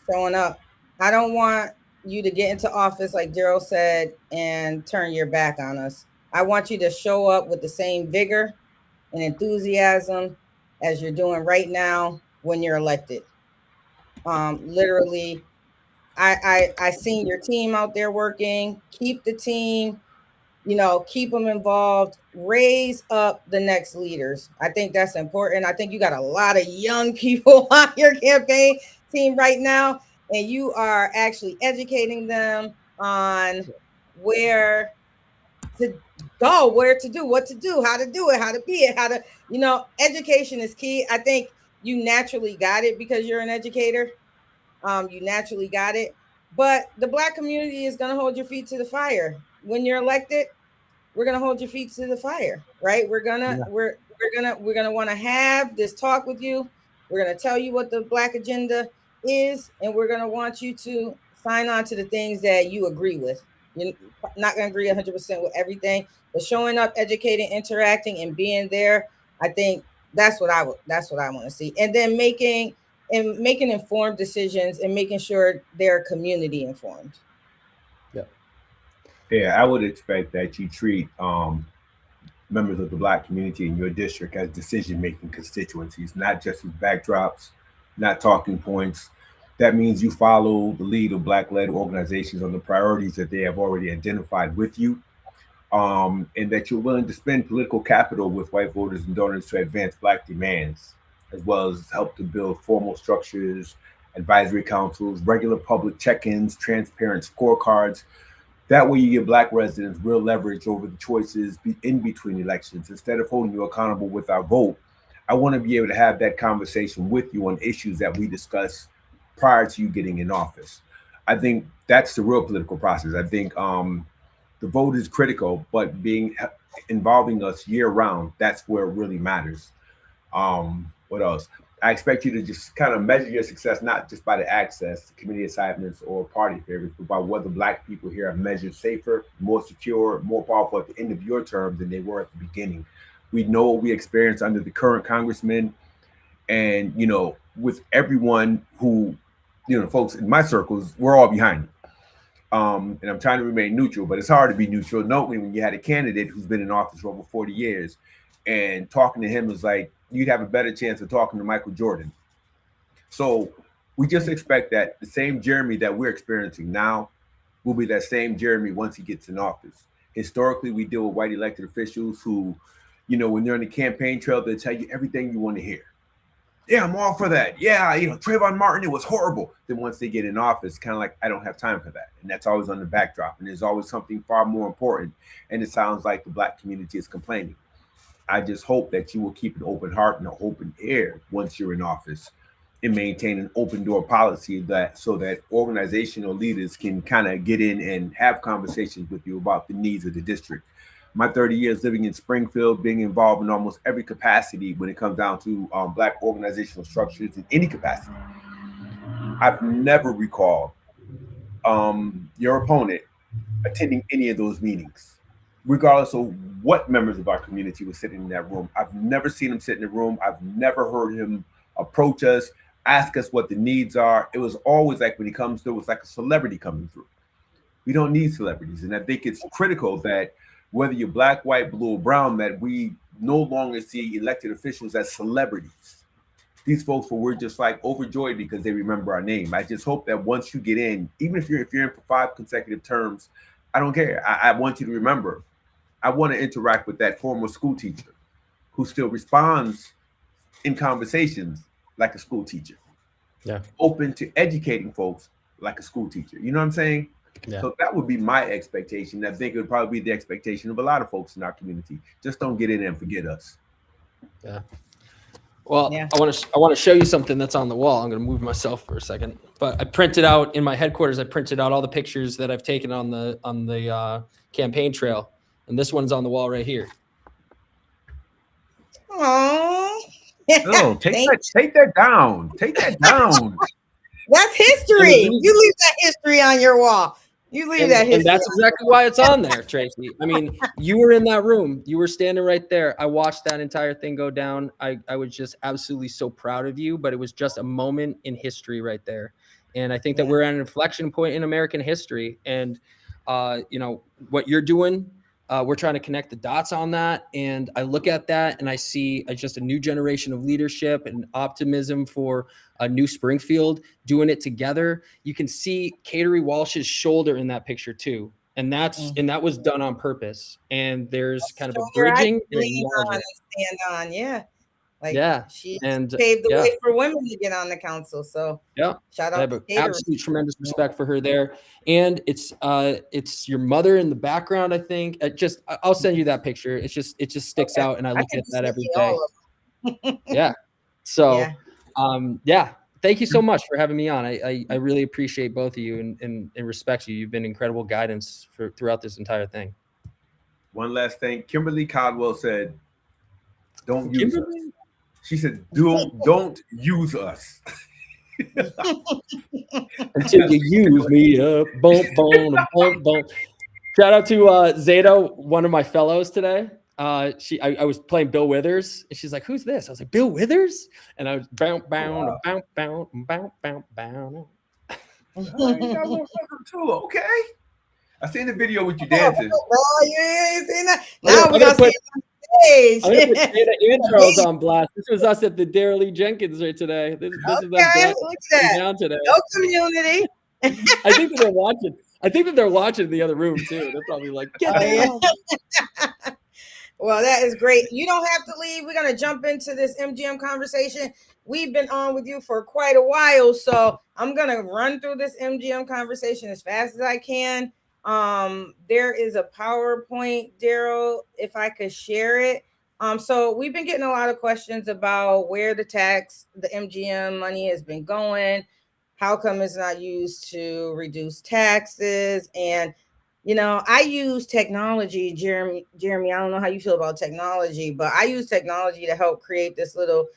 showing up. I don't want you to get into office, like Darryl said, and turn your back on us. I want you to show up with the same vigor and enthusiasm as you're doing right now when you're elected. Literally, I seen your team out there working. Keep the team, keep them involved, raise up the next leaders. I think that's important. I think you got a lot of young people on your campaign team right now, and you are actually educating them on where to go, where to do, what to do, how to do it, how to be it, education is key. I think you naturally got it because you're an educator. You naturally got it. But the Black community is going to hold your feet to the fire. When you're elected, we're gonna hold your feet to the fire, right? We're gonna want to have this talk with you. We're gonna tell you what the Black agenda is, and we're gonna want you to sign on to the things that you agree with. You're not gonna agree 100% with everything, but showing up, educating, interacting, and being there, I think that's what I want to see. And then making informed decisions and making sure they're community informed. Yeah, I would expect that you treat members of the Black community in your district as decision-making constituencies, not just as backdrops, not talking points. That means you follow the lead of Black-led organizations on the priorities that they have already identified with you, and that you're willing to spend political capital with white voters and donors to advance Black demands, as well as help to build formal structures, advisory councils, regular public check-ins, transparent scorecards. That way, you give Black residents real leverage over the choices in between elections. Instead of holding you accountable with our vote, I want to be able to have that conversation with you on issues that we discuss prior to you getting in office. I think that's the real political process. I think the vote is critical, but involving us year round, that's where it really matters. What else? I expect you to just kind of measure your success, not just by the access, committee assignments, or party favorites, but by whether Black people here are measured safer, more secure, more powerful at the end of your term than they were at the beginning. We know what we experienced under the current congressman, and with everyone who, folks in my circles, we're all behind you. And I'm trying to remain neutral, but it's hard to be neutral, knowing when you had a candidate who's been in office for over 40 years, and talking to him is like, you'd have a better chance of talking to Michael Jordan. So we just expect that the same Jeromie that we're experiencing now will be that same Jeromie once he gets in office. Historically, we deal with white elected officials who, when they're on the campaign trail, they'll tell you everything you want to hear. Yeah, I'm all for that. Yeah, Trayvon Martin, it was horrible. Then once they get in office, kind of like, I don't have time for that. And that's always on the backdrop. And there's always something far more important. And it sounds like the Black community is complaining. I just hope that you will keep an open heart and an open ear once you're in office, and maintain an open door policy so that organizational leaders can kind of get in and have conversations with you about the needs of the district. My 30 years living in Springfield, being involved in almost every capacity when it comes down to Black organizational structures in any capacity, I've never recalled your opponent attending any of those meetings, regardless of what members of our community were sitting in that room. I've never seen him sit in the room. I've never heard him approach us, ask us what the needs are. It was always like when he comes through, it was like a celebrity coming through. We don't need celebrities. And I think it's critical that whether you're Black, white, blue, or brown, that we no longer see elected officials as celebrities. These folks were just like overjoyed because they remember our name. I just hope that once you get in, even if you're in for 5 consecutive terms, I don't care. I want you to remember. I want to interact with that former school teacher who still responds in conversations like a school teacher. Yeah. Open to educating folks like a school teacher. You know what I'm saying? Yeah. So that would be my expectation. I think it would probably be the expectation of a lot of folks in our community. Just don't get in and forget us. Yeah. Well, yeah. I want to show you something that's on the wall. I'm going to move myself for a second. But I printed out in my headquarters. I printed out all the pictures that I've taken on the campaign trail. And this one's on the wall right here. Oh, no, take that down. Take that down. That's history. You leave that history on your wall. You leave that history. And that's exactly why it's on there, Tracye. I mean, you were in that room. You were standing right there. I watched that entire thing go down. I was just absolutely so proud of you, but it was just a moment in history right there. And I think that we're at an inflection point in American history. And, what you're doing, we're trying to connect the dots on that. And I look at that and I see just a new generation of leadership and optimism for a new Springfield doing it together. You can see Cateri Walsh's shoulder in that picture too. And that was done on purpose. And there's kind of a bridging and stand on. Yeah. She and paved the way for women to get on the council. So shout out. I have absolute tremendous respect for her there. And it's your mother in the background, I think. I'll send you that picture. It just sticks out, and I look at that every day. Yeah. So thank you so much for having me on. I really appreciate both of you and respect you. You've been incredible guidance throughout this entire thing. One last thing. Kimberly Caldwell said, "Don't use us." Kimberly? She said, "Don't use us." Until you use me up. Boom, boom, boom, boom. Shout out to Zeta, one of my fellows today. I was playing Bill Withers, and she's like, "Who's this?" I was like, "Bill Withers," and I was bounce, bounce, bounce, bounce, bounce, bounce, bounce. Too okay. I seen the video with you dancing. Oh, you ain't seen that. Now we're gonna see it on stage. I'm gonna put Zeta intros on blast. This was us at the Darryl Jenkins right today. This is them Look at that. down today. No community. I think that they're watching. I think that they're watching in the other room too. They're probably like, "Get down." Well, that is great. You don't have to leave. We're going to jump into this MGM conversation. We've been on with you for quite a while, so I'm going to run through this MGM conversation as fast as I can. There is a PowerPoint, Darryl, if I could share it. So we've been getting a lot of questions about where the MGM money has been going. How come it's not used to reduce taxes? And I use technology, Jeremy. I don't know how you feel about technology, but I use technology to help create this little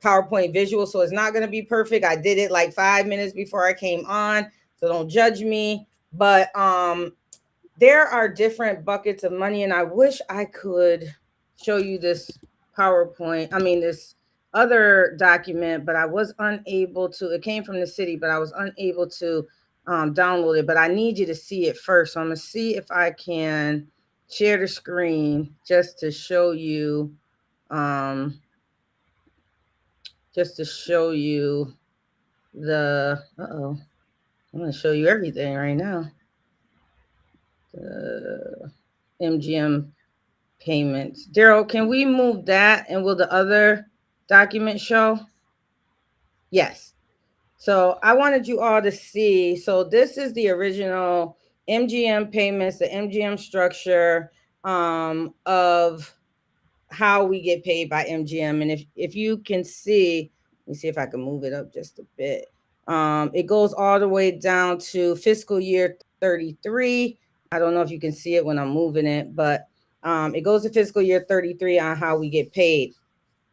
PowerPoint visual. So it's not going to be perfect. I did it like 5 minutes before I came on, so don't judge me. But there are different buckets of money, and I wish I could show you this PowerPoint. I mean, this other document, but I was unable to. It came from the city, but I was unable to download it, but I need you to see it first. So I'm gonna see if I can share the screen just to show you the I'm gonna show you everything right now. The MGM payments. Darryl, can we move that, and will the other document show? Yes. So I wanted you all to see. So this is the original MGM payments, the MGM structure of how we get paid by MGM. And if you can see, let me see if I can move it up just a bit. It goes all the way down to fiscal year 33. I don't know if you can see it when I'm moving it, but it goes to fiscal year 33 on how we get paid.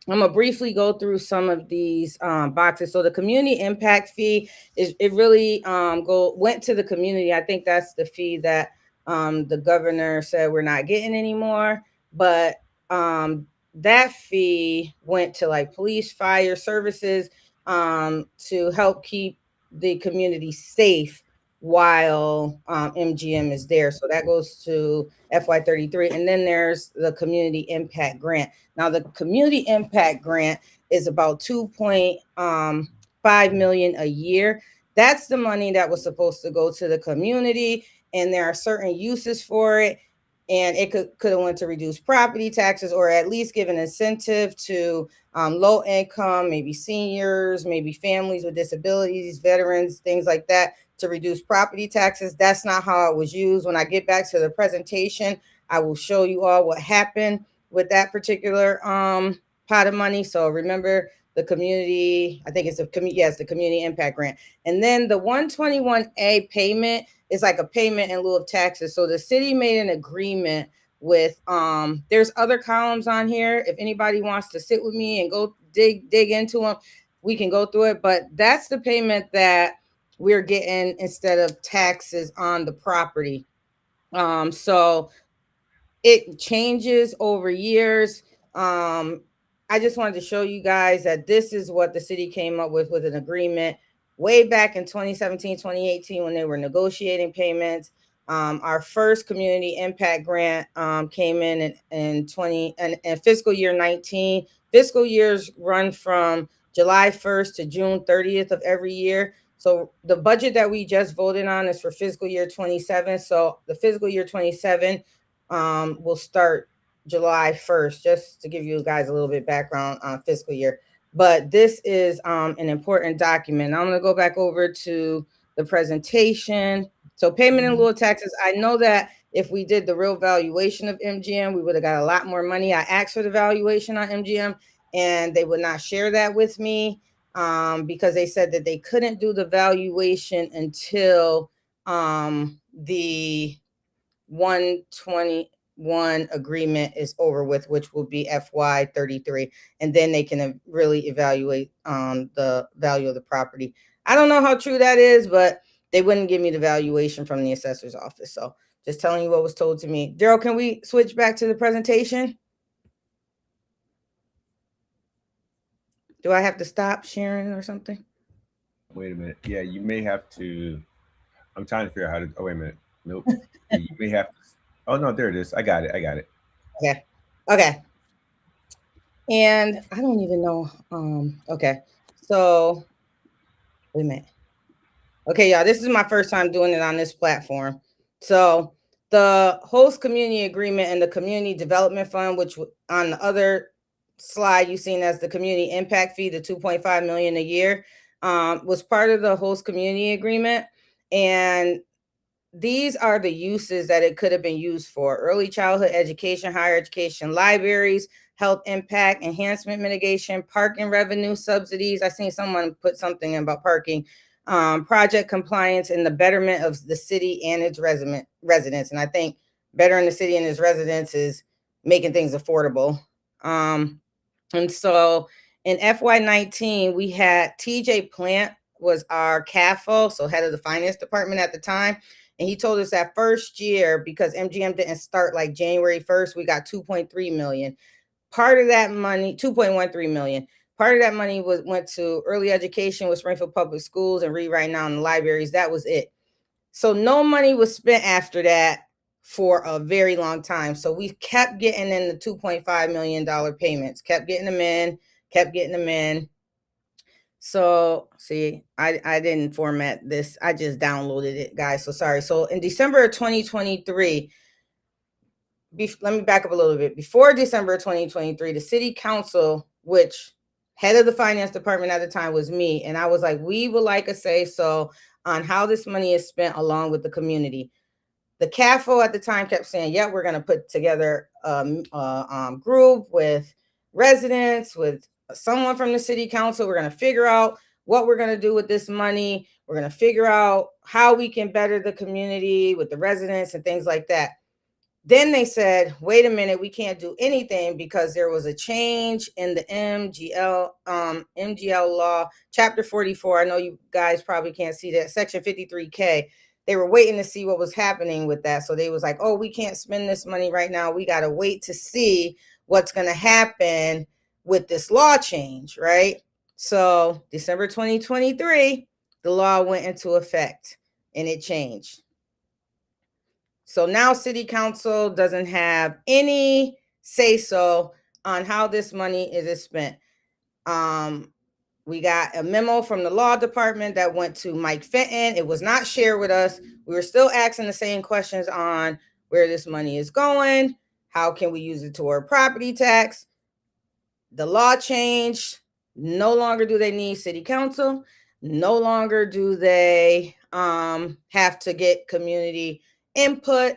I'm gonna briefly go through some of these boxes. So the community impact fee it really went to the community. I think that's the fee that the governor said we're not getting anymore. But that fee went to like police, fire services to help keep the community safe while MGM is there. So that goes to FY33. And then there's the community impact grant. Now the community impact grant is about $2.5 million a year. That's the money that was supposed to go to the community, and there are certain uses for it. And it could have went to reduce property taxes, or at least give an incentive to low income, maybe seniors, maybe families with disabilities, veterans, things like that, to reduce property taxes. That's not how it was used. When I get back to the presentation, I will show you all what happened with that particular pot of money. So remember the community, I think it's the community impact grant. And then the 121A payment is like a payment in lieu of taxes. So the city made an agreement with, there's other columns on here. If anybody wants to sit with me and go dig into them, we can go through it. But that's the payment that we're getting instead of taxes on the property. So it changes over years. I just wanted to show you guys that this is what the city came up with an agreement way back in 2017, 2018, when they were negotiating payments. Our first community impact grant came in fiscal year 19. Fiscal years run from July 1st to June 30th of every year. So the budget that we just voted on is for fiscal year 27. So the fiscal year 27 will start July 1st, just to give you guys a little bit background on fiscal year. But this is an important document. I'm going to go back over to the presentation. So payment in lieu of taxes. I know that if we did the real valuation of MGM, we would have got a lot more money. I asked for the valuation on MGM, and they would not share that with me because they said that they couldn't do the valuation until the 120 one agreement is over with, which will be FY 33, and then they can really evaluate the value of the property. I don't know how true that is, but they wouldn't give me the valuation from the assessor's office. So just telling you what was told to me. Darryl, can we switch back to the presentation? Do I have to stop sharing or something? Wait a minute. Yeah, you may have to. I'm trying to figure out how to. Oh, wait a minute. Nope. Yeah, you may have to. Oh, no, there it is. I got it. Okay. Okay. And I don't even know. Okay. So wait a minute. Okay, y'all, this is my first time doing it on this platform. So the host community agreement and the community development fund, which on the other slide you've seen as the community impact fee, the 2.5 million a year, was part of the host community agreement. And these are the uses that it could have been used for: early childhood education, higher education, libraries, health impact, enhancement mitigation, parking revenue subsidies. I seen someone put something about parking, project compliance, and the betterment of the city and its residents. And I think bettering the city and its residents is making things affordable. And so in FY19, we had TJ Plant was our CAFO, so head of the finance department at the time. And he told us that first year, because MGM didn't start like January 1st, we got 2.3 million. Part of that money, 2.13 million. Part of that money went to early education with Springfield Public Schools and rewriting out in the libraries. That was it. So no money was spent after that for a very long time. So we kept getting in the $2.5 million payments, kept getting them in. So see, I didn't format this. I just downloaded it, guys. So sorry. So in December of 2023, let me back up a little bit. Before December of 2023, the city council, which head of the finance department at the time was me, and I was like, we would like a say so on how this money is spent along with the community. The CAFO at the time kept saying, yeah, we're going to put together a group with residents, with someone from the city council. We're going to figure out what we're going to do with this money. We're going to figure out how we can better the community with the residents and things like that. Then they said, wait a minute, we can't do anything because there was a change in the MGL law, chapter 44. I know you guys probably can't see that, section 53K. They were waiting to see what was happening with that. So they was like, oh, we can't spend this money right now. We got to wait to see what's going to happen with this law change, right? So December 2023, the law went into effect and it changed. So now city council doesn't have any say so on how this money is spent. We got a memo from the law department that went to Mike Fenton. It was not shared with us. We were still asking the same questions on where this money is going. How can we use it toward property tax? The law changed. No longer do they need city council. No longer do they have to get community input.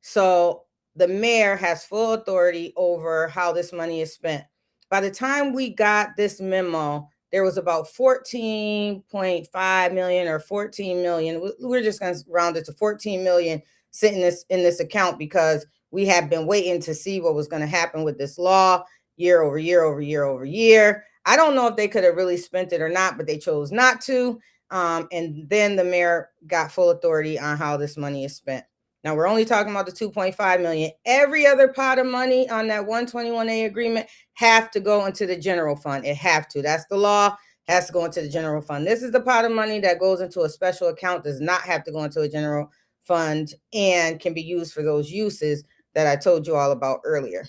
So the mayor has full authority over how this money is spent. By the time we got this memo, there was about 14.5 million or 14 million. We're just going to round it to 14 million sitting in this account because we have been waiting to see what was going to happen with this law year over year. I don't know if they could have really spent it or not, but they chose not to. And then the mayor got full authority on how this money is spent. Now we're only talking about the 2.5 million. Every other pot of money on that 121A agreement have to go into the general fund. It have to. That's the law. Has to go into the general fund. This is the pot of money that goes into a special account, does not have to go into a general fund, and can be used for those uses that I told you all about earlier.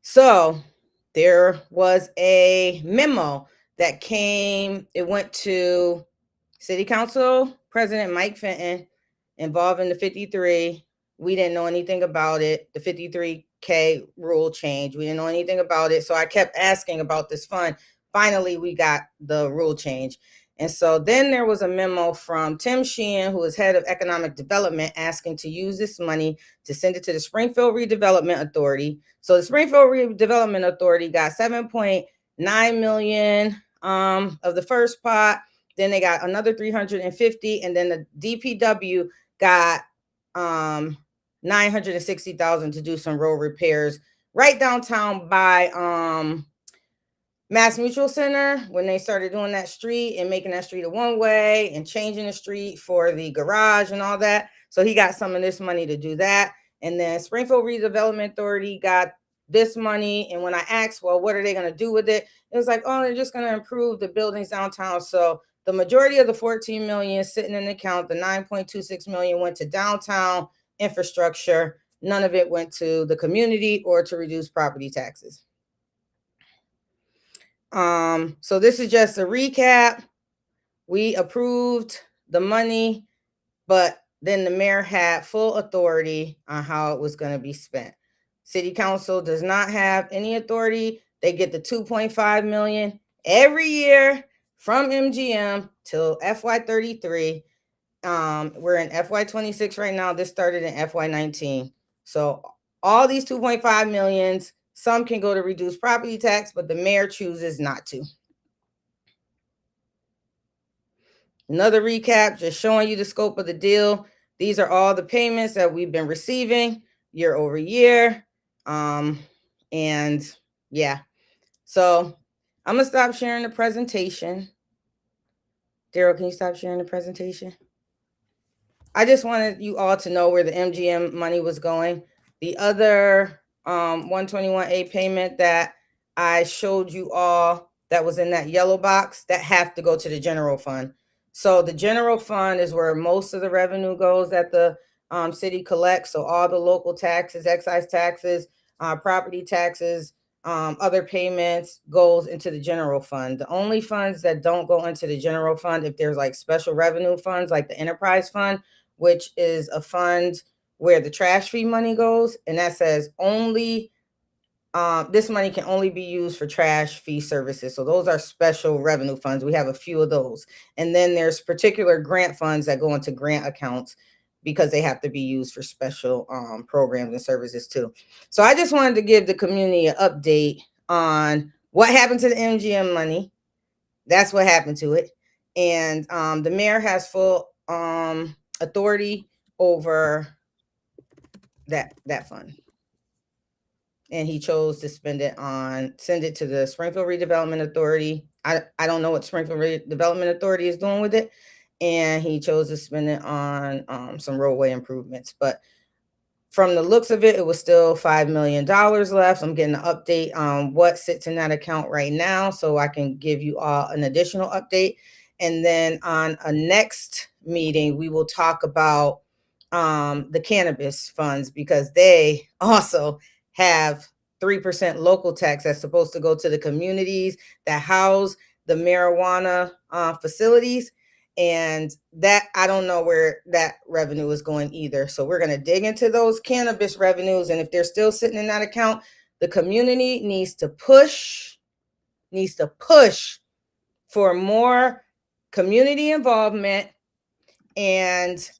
So there was a memo that came. It went to City Council President Mike Fenton involving the 53. We didn't know anything about it. The 53K rule change. We didn't know anything about it. So I kept asking about this fund. Finally, we got the rule change. And so then there was a memo from Tim Sheehan, who is head of economic development, asking to use this money to send it to the Springfield Redevelopment Authority. So the Springfield Redevelopment Authority got 7.9 million of the first pot. Then they got another 350, and then the DPW got $960,000 to do some road repairs right downtown by Mass Mutual Center, when they started doing that street and making that street a one-way and changing the street for the garage and all that. So he got some of this money to do that. And then Springfield Redevelopment Authority got this money. And when I asked, well, what are they going to do with it? It was like, oh, they're just going to improve the buildings downtown. So the majority of the 14 million sitting in the account, the 9.26 million went to downtown infrastructure. None of it went to the community or to reduce property taxes. So this is just a recap. We approved the money, but then the mayor had full authority on how it was going to be spent. City council does not have any authority. They get the 2.5 million every year from MGM till FY33. We're in FY26 right now. This started in FY19. So all these 2.5 millions, some can go to reduce property tax, but the mayor chooses not to. Another recap, just showing you the scope of the deal. These are all the payments that we've been receiving year over year. And yeah, so I'm gonna stop sharing the presentation. Darryl, can you stop sharing the presentation? I just wanted you all to know where the MGM money was going. The other 121A payment that I showed you all that was in that yellow box, that have to go to the general fund. So the general fund is where most of the revenue goes that the city collects. So all the local taxes, excise taxes, property taxes, other payments goes into the general fund. The only funds that don't go into the general fund, if there's like special revenue funds, like the enterprise fund, which is a fund where the trash fee money goes, and that says only this money can only be used for trash fee services. So those are special revenue funds. We have a few of those. And then there's particular grant funds that go into grant accounts because they have to be used for special programs and services too. So I just wanted to give the community an update on what happened to the MGM money. That's what happened to it. And the mayor has full authority over that fund. And he chose to send it to the Springfield Redevelopment Authority. I don't know what Springfield Redevelopment Authority is doing with it. And he chose to spend it on some roadway improvements. But from the looks of it, it was still $5 million left. I'm getting an update on what sits in that account right now, so I can give you all an additional update. And then on a next meeting, we will talk about the cannabis funds, because they also have 3% local tax that's supposed to go to the communities that house the marijuana facilities. And that, I don't know where that revenue is going either. So we're going to dig into those cannabis revenues. And if they're still sitting in that account, the community needs to push for more community involvement and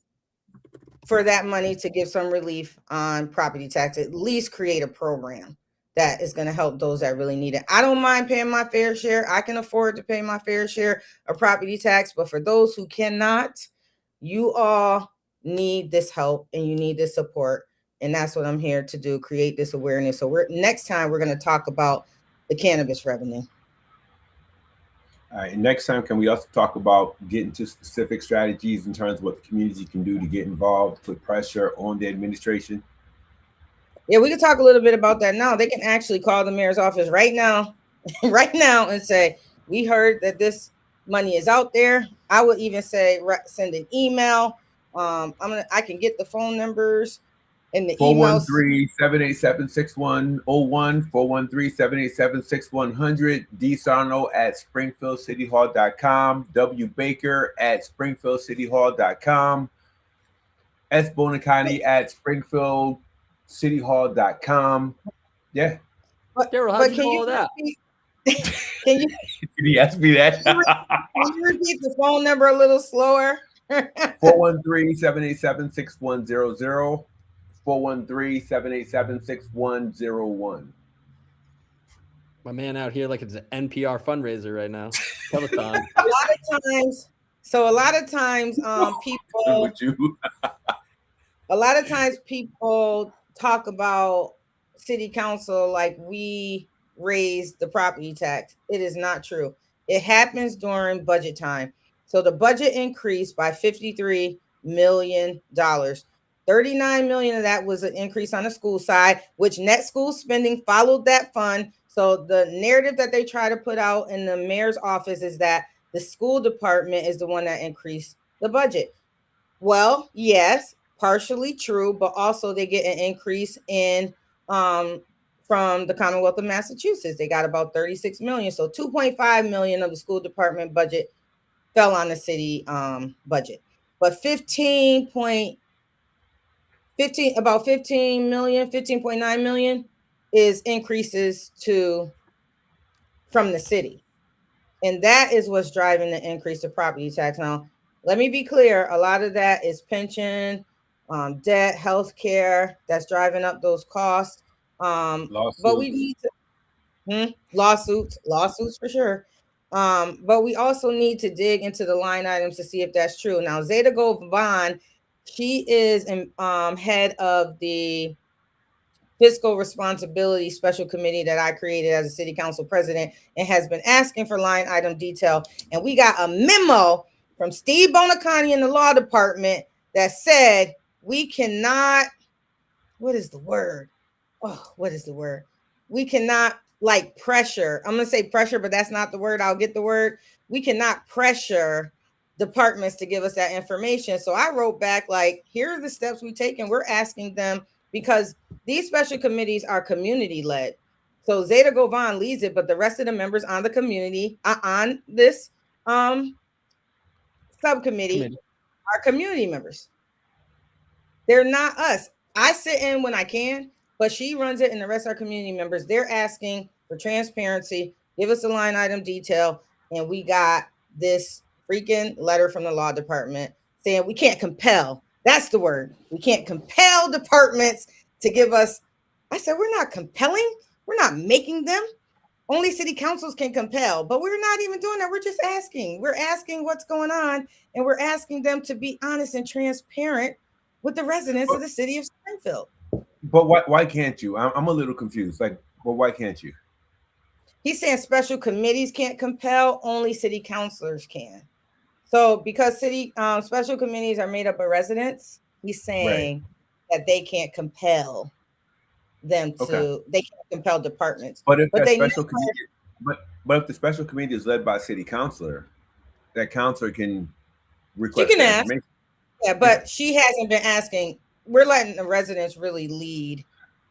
for that money to give some relief on property tax, at least create a program that is going to help those that really need it. I don't mind paying my fair share. I can afford to pay my fair share of property tax. But for those who cannot, you all need this help and you need this support. And that's what I'm here to do, create this awareness. So next time we're going to talk about the cannabis revenue. All right. And next time, can we also talk about getting to specific strategies in terms of what the community can do to get involved, put pressure on the administration? Yeah, we can talk a little bit about that now. They can actually call the mayor's office right now, and say, we heard that this money is out there. I would even say send an email. I can get the phone numbers and the emails. 413-787-6101, 413-787-6100, dsarno@springfieldcityhall.com, wbaker@springfieldcityhall.com, sbonicani@springfieldcityhall.com. Yeah. Darryl, how did you know that? Can you? Did he ask me that? Can you repeat the phone number a little slower? 413-787-6100, 413-787-6101. My man out here like it's an NPR fundraiser right now. Telethon. A lot of times, people. a lot of times people talk about city council like we raise the property tax. It is not true. It happens during budget time. So the budget increased by $53 million. 39 million of that was an increase on the school side, which net school spending followed that fund. So the narrative that they try to put out in the mayor's office is that the school department is the one that increased the budget. Well, yes, partially true, but also they get an increase in from the Commonwealth of Massachusetts. They got about 36 million. So 2.5 million of the school department budget fell on the city budget. But 15.9 million is increases from the city. And that is what's driving the increase of property tax. Now, let me be clear. A lot of that is pension, debt, healthcare. That's driving up those costs. But we need to lawsuits for sure. But we also need to dig into the line items to see if that's true. Now, Zeta Govan, she is head of the fiscal responsibility special committee that I created as a city council president, and has been asking for line item detail. And we got a memo from Steve Bonacani in the law department that said we cannot, what is the word? We cannot like pressure. I'm going to say pressure, but that's not the word. I'll get the word. We cannot pressure departments to give us that information. So I wrote back like, here are the steps we take, and we're asking them because these special committees are community led. So Zeta Govan leads it, but the rest of the members on the community on this subcommittee are community members. They're not us. I sit in when I can, but she runs it, and the rest are community members. They're asking for transparency. Give us a line item detail, and we got this freaking letter from the law department saying we can't compel. That's the word. We can't compel departments to give us. I said, we're not compelling. We're not making them. Only city councils can compel, but we're not even doing that. We're just asking. We're asking what's going on, and we're asking them to be honest and transparent with the residents of the city of Springfield. But why can't you? I'm a little confused. Like, well, why can't you? He's saying special committees can't compel, only city councilors can. So because city special committees are made up of residents, he's saying that they can't compel them to, they can't compel departments. But if but if the special committee is led by a city councilor, that councilor can request. She can ask. Yeah, but she hasn't been asking. We're letting the residents really lead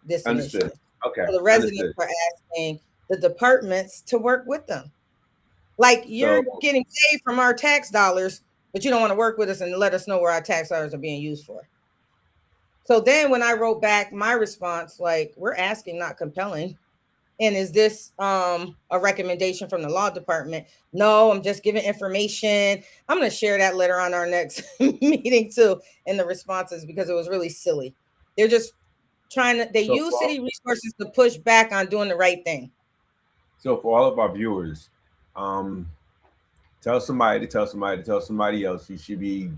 this initiative. Okay. So the residents are asking the departments to work with them. Like you're getting paid from our tax dollars, but you don't want to work with us and let us know where our tax dollars are being used for. So then when I wrote back my response, like, we're asking, not compelling. And is this a recommendation from the law department? No, I'm just giving information. I'm going to share that letter on our next meeting too in the responses, because it was really silly. They're just trying to, they use city resources to push back on doing the right thing. So for all of our viewers, tell somebody else you should be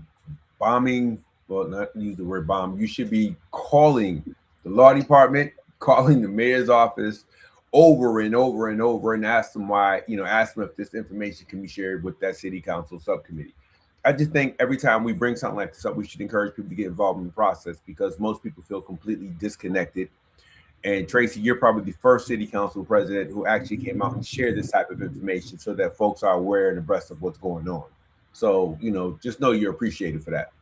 bombing. Well, not use the word bomb. You should be calling the law department, calling the mayor's office over and over and over, and ask them why, ask them if this information can be shared with that city council subcommittee. I just think every time we bring something like this up, we should encourage people to get involved in the process, because most people feel completely disconnected. And Tracye, you're probably the first city council president who actually came out and shared this type of information so that folks are aware and abreast of what's going on. So, just know you're appreciated for that.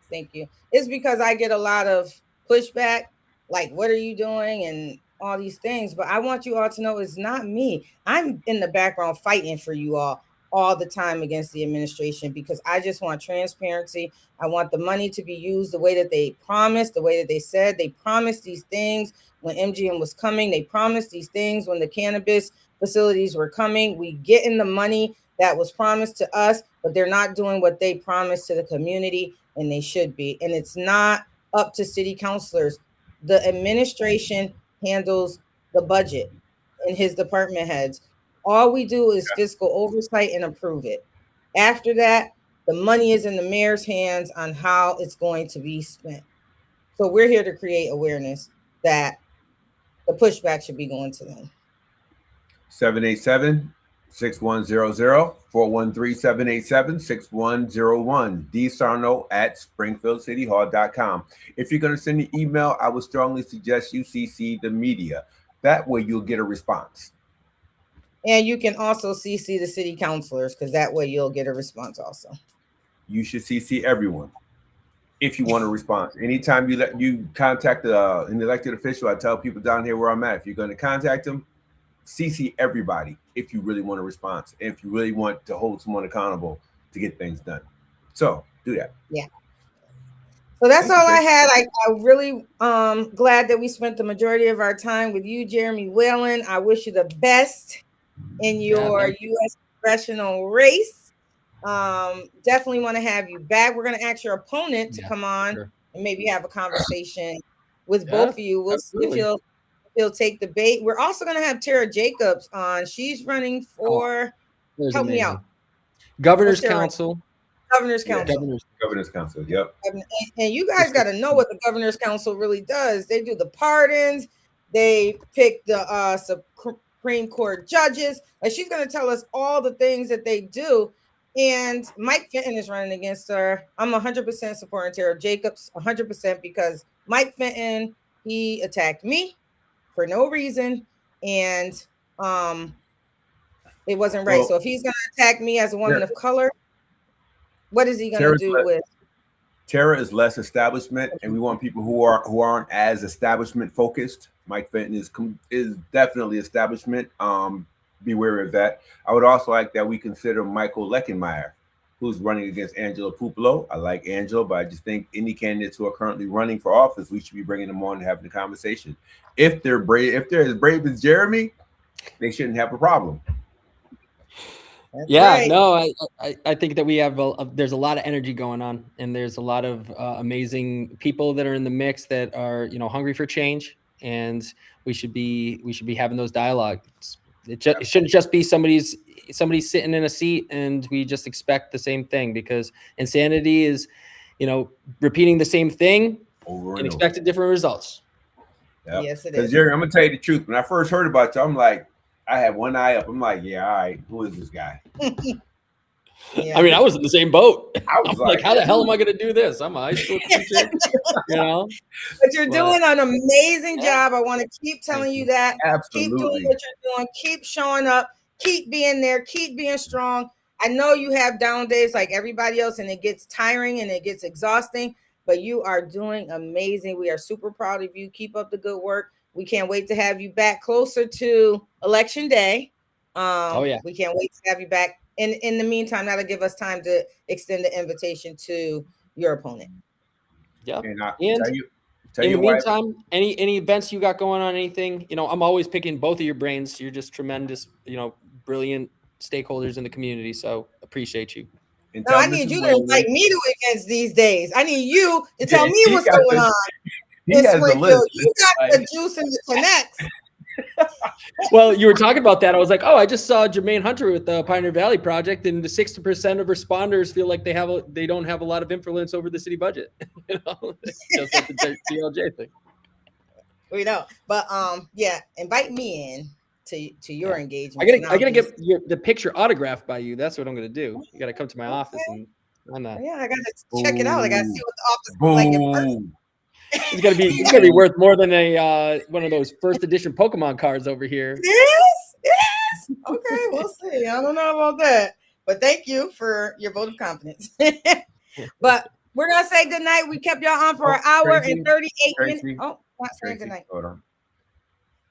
Thank you. It's because I get a lot of pushback, like, what are you doing? And all these things. But I want you all to know it's not me. I'm in the background fighting for you all the time against the administration, because I just want transparency. I want the money to be used the way that they promised, the way that they said. They promised these things when MGM was coming. They promised these things when the cannabis facilities were coming. We getting the money that was promised to us, but they're not doing what they promised to the community, and they should be. And it's not up to city councilors. The administration handles the budget and his department heads. All we do is fiscal oversight and approve it. After that, the money is in the mayor's hands on how it's going to be spent. So we're here to create awareness that the pushback should be going to them. 787-6100, 413-787-6101, dsarno@springfieldcityhall.com. If you're going to send an email, I would strongly suggest you CC the media. That way you'll get a response. And you can also CC the city councilors, because that way you'll get a response also. You should CC everyone if you want a response. Anytime you contact an elected official, I tell people down here where I'm at, if you're going to contact them, CC everybody if you really want a response, if you really want to hold someone accountable to get things done. So do that. Yeah. So that's all I had. I really glad that we spent the majority of our time with you, Jeromie Whalen. I wish you the best in your U.S. congressional race. Definitely want to have you back. We're going to ask your opponent to come on and maybe have a conversation with both of you. We'll see if he'll take the bait. We're also going to have Tara Jacobs on. She's running for, help me out, Governor's Council. Governor's Council. Governor's Council, yep. And you guys got to know what the Governor's Council really does. They do the pardons. They pick the Supreme Court judges. Like, she's going to tell us all the things that they do. And Mike Fenton is running against her. I'm 100% supporting Tara Jacobs, 100%, because Mike Fenton, he attacked me for no reason, and it wasn't right. So if he's going to attack me as a woman of color, what is he going to do with? Tara is less establishment, and we want people who aren't as establishment focused. Mike Fenton is definitely establishment. Be wary of that. I would also like that we consider Michael Leckenmeyer, who's running against Angela Pupolo. I like Angela, but I just think any candidates who are currently running for office, we should be bringing them on and having a conversation. If they're as brave as Jeromie, they shouldn't have a problem. I think that we have there's a lot of energy going on, and there's a lot of amazing people that are in the mix that are hungry for change, and we should be having those dialogues. It shouldn't just be somebody sitting in a seat and we just expect the same thing, because insanity is, repeating the same thing and expecting different results. Yep. Yes, it is. is. Jerry, I'm gonna tell you the truth. When I first heard about you, I'm like, I had one eye up. I'm like, yeah, all right, who is this guy? I mean, I was in the same boat. I was like, how the hell am I going to do this? I'm a high school teacher, But you're doing an amazing job. I want to keep telling you that. Absolutely. Keep doing what you're doing. Keep showing up. Keep being there. Keep being strong. I know you have down days like everybody else, and it gets tiring and it gets exhausting, but you are doing amazing. We are super proud of you. Keep up the good work. We can't wait to have you back closer to Election Day. We can't wait to have you back. In the meantime, that'll give us time to extend the invitation to your opponent. Yeah. And in the meantime, any events you got going on, anything, I'm always picking both of your brains. You're just tremendous, brilliant stakeholders in the community. So appreciate you. No, I need you to invite me to events these days. I need you to tell me what's going on in Springfield. You got the juice and the connects. Well, you were talking about that. I was like, I just saw Jermaine Hunter with the Pioneer Valley Project, and the 60% of responders feel like they don't have a lot of influence over the city budget. Just like the DLJ thing. We know, but invite me in to your engagement. I gotta get the picture autographed by you. That's what I'm gonna do. You gotta come to my office and I gotta check it out. I gotta see what the office looks like in person. It's gonna be worth more than a one of those first edition Pokemon cards over here. Yes. Okay, we'll see. I don't know about that, but thank you for your vote of confidence. But we're gonna say good night. We kept y'all on for an hour and 38 minutes. Oh, not saying good night. Hold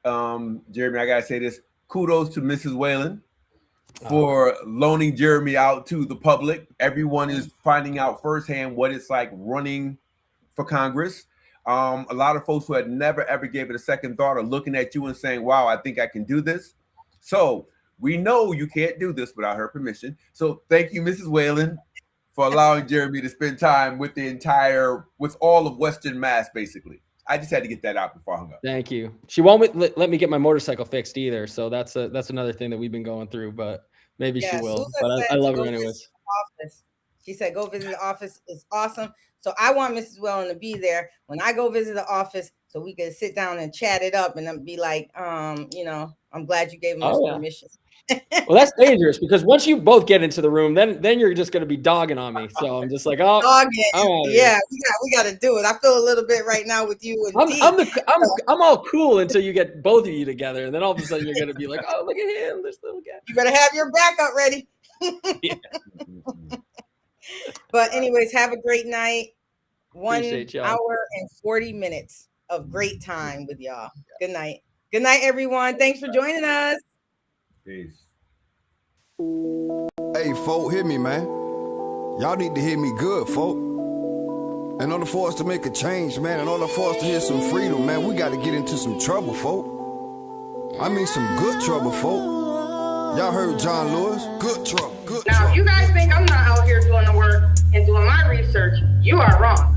on. Jeremy, I gotta say this. Kudos to Mrs. Whalen for loaning Jeremy out to the public. Everyone is finding out firsthand what it's like running for Congress. A lot of folks who had never ever gave it a second thought are looking at you and saying, wow, I think I can do this. So we know you can't do this without her permission. So thank you, Mrs. Whalen, for allowing Jeremy to spend time with with all of Western Mass, basically. I just had to get that out before I hung up. Thank you. She won't let me get my motorcycle fixed either. So that's another thing that we've been going through, but maybe she will. But I love her anyways. She said, go visit the office. It's awesome. So I want Mrs. Whalen to be there when I go visit the office so we can sit down and chat it up and then be like, you know, I'm glad you gave him this permission. Well, that's dangerous because once you both get into the room, then you're just going to be dogging on me. So I'm just like, oh, yeah, we got to do it. I feel a little bit right now with you and I'm all cool until you get both of you together, and then all of a sudden you're going to be like, oh, look at him, this little guy. You better have your backup ready. But anyways, have a great night. 1 hour and 40 minutes of great time with y'all. Good night. Good night, everyone. Thanks for joining us. Peace. Hey, folk, hear me, man. Y'all need to hear me good, folk. In order for us to make a change, man, in order for us to hear some freedom, man, we got to get into some trouble, folk. I mean some good trouble, folk. Y'all heard John Lewis? Good trouble, good trouble. Now, if you guys think I'm not out here doing the work and doing my research, you are wrong.